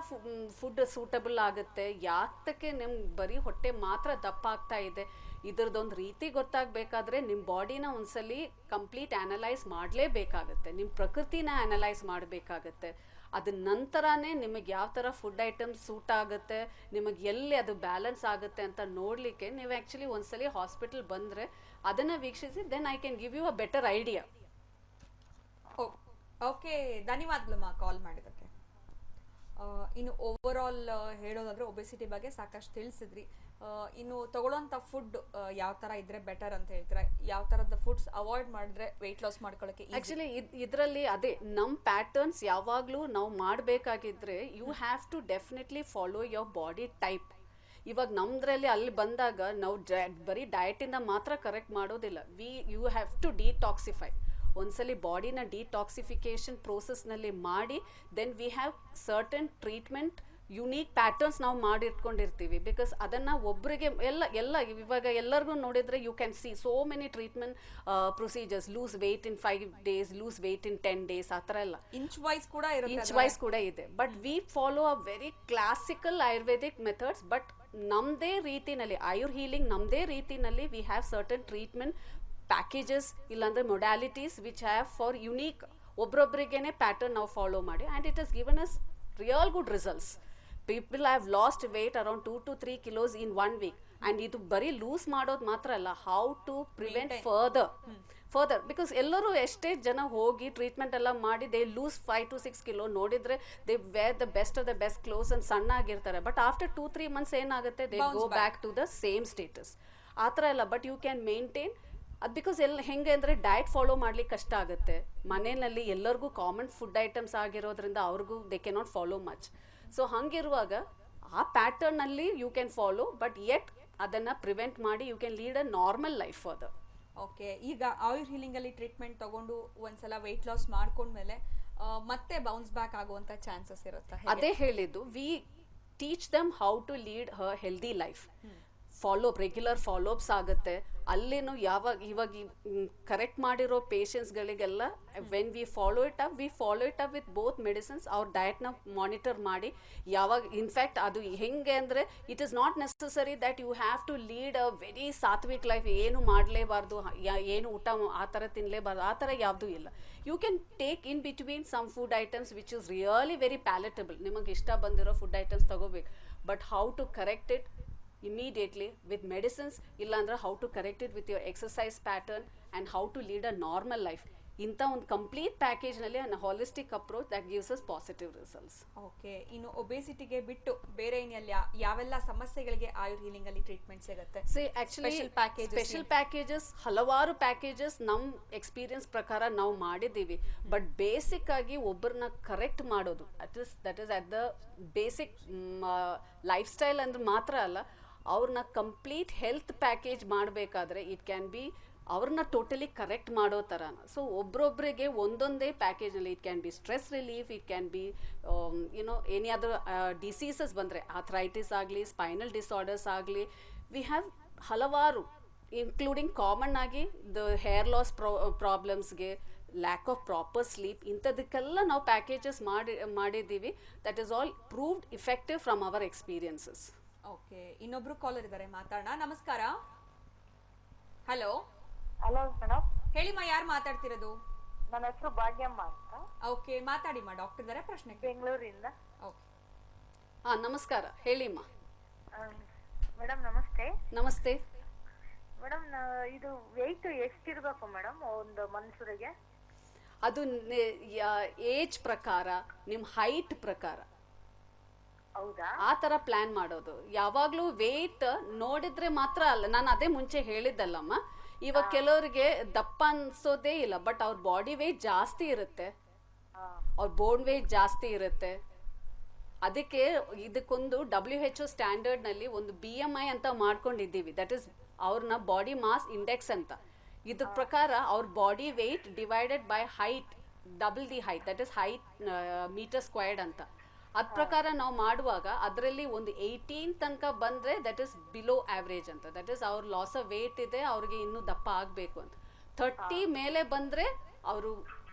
ಫುಡ್ ಸೂಟಬಲ್ ಆಗುತ್ತೆ, ಯಾತಕ್ಕೆ ನಿಮ್ಗೆ ಬರೀ ಹೊಟ್ಟೆ ಮಾತ್ರ ದಪ್ಪ ಆಗ್ತಾ ಇದೆ, ಇದ್ರದ್ದೊಂದು ರೀತಿ ಗೊತ್ತಾಗಬೇಕಾದ್ರೆ ನಿಮ್ಮ ಬಾಡಿನ ಒಂದ್ಸಲಿ ಕಂಪ್ಲೀಟ್ ಅನಲೈಸ್ ಮಾಡಲೇಬೇಕಾಗತ್ತೆ, ನಿಮ್ಮ ಪ್ರಕೃತಿನ ಅನಲೈಸ್ ಮಾಡಬೇಕಾಗತ್ತೆ. ಅದ ನಂತರನೇ ನಿಮಗೆ ಯಾವ ಥರ ಫುಡ್ ಐಟಮ್ಸ್ ಸೂಟ್ ಆಗುತ್ತೆ, ನಿಮಗೆ ಎಲ್ಲಿ ಅದು ಬ್ಯಾಲೆನ್ಸ್ ಆಗುತ್ತೆ ಅಂತ ನೋಡಲಿಕ್ಕೆ ನೀವು ಆ್ಯಕ್ಚುಲಿ ಒಂದ್ಸಲಿ ಹಾಸ್ಪಿಟಲ್ ಬಂದರೆ ಅದನ್ನು ವೀಕ್ಷಿಸಿ, then I can give you a better idea. Okay, ಧನ್ಯವಾದಗಳಮ್ಮ ಕಾಲ್ ಮಾಡಿದ್ದಕ್ಕೆ. ಇನ್ನು ಓವರ್ ಆಲ್ ಹೇಳೋದಾದ್ರೆ ಒಬೆಸಿಟಿ ಬಗ್ಗೆ ಸಾಕಷ್ಟು ತಿಳಿಸಿದ್ರಿ. ಇನ್ನು ತಗೊಳ್ಳೋಂಥ ಫುಡ್ ಯಾವ ಥರ ಇದ್ರೆ ಬೆಟರ್ ಅಂತ ಹೇಳ್ತೀರಾ? ಯಾವ ಥರದ ಫುಡ್ಸ್ ಅವಾಯ್ಡ್ ಮಾಡಿದ್ರೆ ವೆಯ್ಟ್ ಲಾಸ್ ಮಾಡ್ಕೊಳ್ಳೋಕ್ಕೆ? ಆ್ಯಕ್ಚುಲಿ ಇದರಲ್ಲಿ ಅದೇ ನಮ್ಮ ಪ್ಯಾಟರ್ನ್ಸ್ ಯಾವಾಗಲೂ ನಾವು ಮಾಡಬೇಕಾಗಿದ್ರೆ you have to definitely follow your body type. ಇವಾಗ ನಮ್ಮದ್ರಲ್ಲಿ ಅಲ್ಲಿ ಬಂದಾಗ ನಾವು ಬರೀ ಡಯಟಿಂದ ಮಾತ್ರ ಕರೆಕ್ಟ್ ಮಾಡೋದಿಲ್ಲ. You have to detoxify. ಒಂದ್ಸಲಿ ಬಾಡಿನ ಡಿಟಾಕ್ಸಿಫಿಕೇಶನ್ ಪ್ರೋಸೆಸ್ನಲ್ಲಿ ಮಾಡಿ then we have certain treatment unique patterns ನಾವು ಮಾಡಿಟ್ಕೊಂಡಿರ್ತೀವಿ. ಬಿಕಾಸ್ ಅದನ್ನು ಒಬ್ಬರಿಗೆ ಎಲ್ಲ ಇವಾಗ ಎಲ್ಲರಿಗೂ ನೋಡಿದರೆ you can see so many treatment procedures, lose weight in 5 days, lose weight in 10 days, ಆ ಥರ ಎಲ್ಲ ಇಂಚ್ ವೈಸ್ ಕೂಡ ಇದೆ. But we follow a very classical Ayurvedic methods. But ನಮ್ಮದೇ ರೀತಿನಲ್ಲಿ ಆಯುರ್ ಹೀಲಿಂಗ್ ನಮ್ಮದೇ ರೀತಿನಲ್ಲಿ we have certain treatment packages ಇಲ್ಲಾಂದ್ರೆ modalities which have for unique ಒಬ್ರೊಬ್ರಿಗೇನೆ ಪ್ಯಾಟರ್ನ್ ನಾವು ಫಾಲೋ ಮಾಡಿ and it has given us real good results. People have lost weight around 2 to 3 kilos in 1 week. And ಇದು ಬರೀ loose ಮಾಡೋದು ಮಾತ್ರ ಅಲ್ಲ, how to prevent further because ಎಲ್ಲರೂ ಎಷ್ಟೇ ಜನ ಹೋಗಿ ಟ್ರೀಟ್ಮೆಂಟ್ ಎಲ್ಲ ಮಾಡಿ ದೇ ಲೂಸ್ 5 to 6 kilo ನೋಡಿದ್ರೆ they were the best of the best close and ಸಣ್ಣ ಆಗಿರ್ತಾರೆ. ಬಟ್ ಆಫ್ಟರ್ 2-3 months ಏನಾಗುತ್ತೆ, they go back to the same status. ಆ ಥರ ಎಲ್ಲ. ಬಟ್ ಯು ಕ್ಯಾನ್ ಮೇಂಟೈನ್ ಅದು ಬಿಕಾಸ್ ಹೆಂಗೆ ಅಂದರೆ ಡಯಟ್ ಫಾಲೋ ಮಾಡ್ಲಿಕ್ಕೆ ಕಷ್ಟ ಆಗುತ್ತೆ. ಮನೆಯಲ್ಲಿ ಎಲ್ಲರಿಗೂ ಕಾಮನ್ ಫುಡ್ ಐಟಮ್ಸ್ ಆಗಿರೋದ್ರಿಂದ ಅವ್ರಿಗೂ they can not follow much. So ಹಂಗಿರುವಾಗ ಆ ಪ್ಯಾಟರ್ನಲ್ಲಿ you can follow, but yet ಅದನ್ನು ಪ್ರಿವೆಂಟ್ ಮಾಡಿ you can lead a normal life further. Okay, ಈಗ ಆಯುರ್ ಹೀಲಿಂಗ್ ಅಲ್ಲಿ ಟ್ರೀಟ್ಮೆಂಟ್ ತಗೊಂಡು ಒಂದ್ಸಲ ವೆಯ್ಟ್ ಲಾಸ್ ಮಾಡ್ಕೊಂಡ್ಮೇಲೆ ಮತ್ತೆ ಬೌನ್ಸ್ ಬ್ಯಾಕ್ ಆಗುವಂತ ಚಾನ್ಸಸ್ ಇರುತ್ತೆ? ಅದೇ ಹೇಳಿದ್ದು, we teach them how to lead a healthy life. Regular follow ups ಆಗುತ್ತೆ. ಅಲ್ಲಿನೂ ಇವಾಗ ಕರೆಕ್ಟ್ ಮಾಡಿರೋ ಪೇಷಂಟ್ಸ್ಗಳಿಗೆಲ್ಲ when we follow it up with both medicines ಅವ್ರ ಡಯಟ್ನ ಮಾನಿಟರ್ ಮಾಡಿ ಯಾವಾಗ ಇನ್ಫ್ಯಾಕ್ಟ್ ಅದು ಹೆಂಗೆ ಅಂದರೆ it is not necessary that you have to lead a very sattvic life, ಏನು ಮಾಡಲೇಬಾರ್ದು, ಏನು ಊಟ ಆ ಥರ ತಿನ್ನಲೇಬಾರ್ದು, ಆ ಥರ ಯಾವುದೂ ಇಲ್ಲ. You can take in between some food items which is really very palatable. ನಿಮಗೆ ಇಷ್ಟ ಬಂದಿರೋ ಫುಡ್ ಐಟಮ್ಸ್ ತಗೋಬೇಕು, but how to correct it immediately with medicines, illandra how to correct it with your exercise pattern and how to lead a normal life. ಇಂಥ ಒಂದು complete package ನಲ್ಲಿ an holistic approach that gives us positive results. Okay, ಇನ್ನು ಒಬೇಸಿಟಿಗೆ ಬಿಟ್ಟು ಬೇರೆ ಏನೆಲ್ಲ ಯಾವೆಲ್ಲ ಸಮಸ್ಯೆಗಳಿಗೆ ಆಯುರ್ ಹೀಲಿಂಗ್ ಅಲ್ಲಿ ಟ್ರೀಟ್ಮೆಂಟ್ ಸಿಗುತ್ತೆ? ಆಕ್ಚುಲಿ ಸ್ಪೆಷಲ್ ಪ್ಯಾಕೇಜಸ್ ಹಲವಾರು ಪ್ಯಾಕೇಜಸ್ ನಮ್ಮ ಎಕ್ಸ್ಪೀರಿಯನ್ಸ್ ಪ್ರಕಾರ ನಾವು ಮಾಡಿದ್ದೀವಿ. ಬಟ್ ಬೇಸಿಕ್ ಆಗಿ ಒಬ್ಬರನ್ನ ಕರೆಕ್ಟ್ ಮಾಡೋದು that is at the basic lifestyle ಅಂದ್ರೆ ಮಾತ್ರ ಅಲ್ಲ, ಅವ್ರನ್ನ ಕಂಪ್ಲೀಟ್ ಹೆಲ್ತ್ ಪ್ಯಾಕೇಜ್ ಮಾಡಬೇಕಾದ್ರೆ ಇಟ್ ಕ್ಯಾನ್ ಬಿ ಅವ್ರನ್ನ ಟೋಟಲಿ ಕರೆಕ್ಟ್ ಮಾಡೋ ಥರ. ಸೊ ಒಬ್ರೊಬ್ರಿಗೆ ಒಂದೊಂದೇ ಪ್ಯಾಕೇಜಲ್ಲಿ it can B stress relief, it can be any other diseases ಬಂದರೆ ಆಥ್ರೈಟಿಸ್ ಆಗಲಿ, ಸ್ಪೈನಲ್ ಡಿಸಾರ್ಡರ್ಸ್ ಆಗಲಿ, ವಿ ಹ್ಯಾವ್ ಹಲವಾರು ಇನ್ಕ್ಲೂಡಿಂಗ್ ಕಾಮನ್ ಆಗಿ ದ ಹೇರ್ ಲಾಸ್ ಪ್ರಾಬ್ಲಮ್ಸ್ಗೆ, ಲ್ಯಾಕ್ ಆಫ್ ಪ್ರಾಪರ್ ಸ್ಲೀಪ್, ಇಂಥದಕ್ಕೆಲ್ಲ ನಾವು ಪ್ಯಾಕೇಜಸ್ ಮಾಡಿದ್ದೀವಿ. That is all proved effective from our experiences. Okay, ಇನ್ನೊಬ್ರು ಕಾಲರ್ ಇದ್ದಾರೆ, ಮಾತಾಡೋಣ. ನಮಸ್ಕಾರ. ಹಲೋ ಹಲೋ ಮೇಡಮ್, ಹೇಳಿಮ್ಮ, ಯಾರು ಮಾತಾಡ್ತಿರೋದು? ನನ್ನ ಹೆಸರು ಭಾಗ್ಯಮ್ಮ ಅಂತ, ಓಕೆ, ಮಾತಾಡಿಮ್ಮ, ಡಾಕ್ಟರ್ ಇದ್ದಾರೆ, ಪ್ರಶ್ನೆ. ಬೆಂಗಳೂರಿಂದ. ಓಕೆ, ನಮಸ್ಕಾರ, ಹೇಳಿಮ್ಮ. ಮೇಡಮ್ ನಮಸ್ತೆ. ನಮಸ್ತೆ ಮೇಡಮ್, ಇದು ವೆಯ್ಟ್ ಎಷ್ಟಿರ್ಬೇಕು ಮೇಡಮ್ ಒಂದು ಮನುಷ್ಯರಿಗೆ? ಅದು ಏಜ್ ಪ್ರಕಾರ, ನಿಮ್ಮ ಹೈಟ್ ಪ್ರಕಾರ ಹೌದಾ? ಆ ಥರ ಪ್ಲ್ಯಾನ್ ಮಾಡೋದು. ಯಾವಾಗಲೂ ವೇಟ್ ನೋಡಿದ್ರೆ ಮಾತ್ರ ಅಲ್ಲ, ನಾನು ಅದೇ ಮುಂಚೆ ಹೇಳಿದ್ದಲ್ಲಮ್ಮ, ಇವಾಗ ಕೆಲವರಿಗೆ ದಪ್ಪ ಅನ್ಸೋದೇ ಇಲ್ಲ, ಬಟ್ ಅವ್ರ ಬಾಡಿ ವೇಟ್ ಜಾಸ್ತಿ ಇರುತ್ತೆ, ಅವ್ರ ಬೋನ್ ವೇಟ್ ಜಾಸ್ತಿ ಇರುತ್ತೆ. ಅದಕ್ಕೆ ಇದಕ್ಕೊಂದು WHO ಸ್ಟ್ಯಾಂಡರ್ಡ್ನಲ್ಲಿ ಒಂದು BMI ಅಂತ ಮಾಡ್ಕೊಂಡಿದ್ದೀವಿ, ದಟ್ ಈಸ್ ಅವ್ರನ್ನ ಬಾಡಿ ಮಾಸ್ ಇಂಡೆಕ್ಸ್ ಅಂತ. ಇದ್ರ ಪ್ರಕಾರ ಅವ್ರ body weight divided by height, double the height, that is height meter squared ಅಂತ. ಅದ್ ಪ್ರಕಾರ ನಾವು ಮಾಡುವಾಗ ಅದರಲ್ಲಿ ಒಂದು 18 ತನಕ ಬಂದ್ರೆ ದಟ್ ಇಸ್ ಬಿಲೋ ಆವ್ರೇಜ್ ಅಂತ, ದಟ್ ಇಸ್ ಅವ್ರ ಲಾಸ್ ಆಫ್ ವೇಟ್ ಇದೆ, ಅವ್ರಿಗೆ ಇನ್ನೂ ದಪ್ಪ ಆಗಬೇಕು ಅಂತ. 30 ಮೇಲೆ ಬಂದ್ರೆ ಅವರು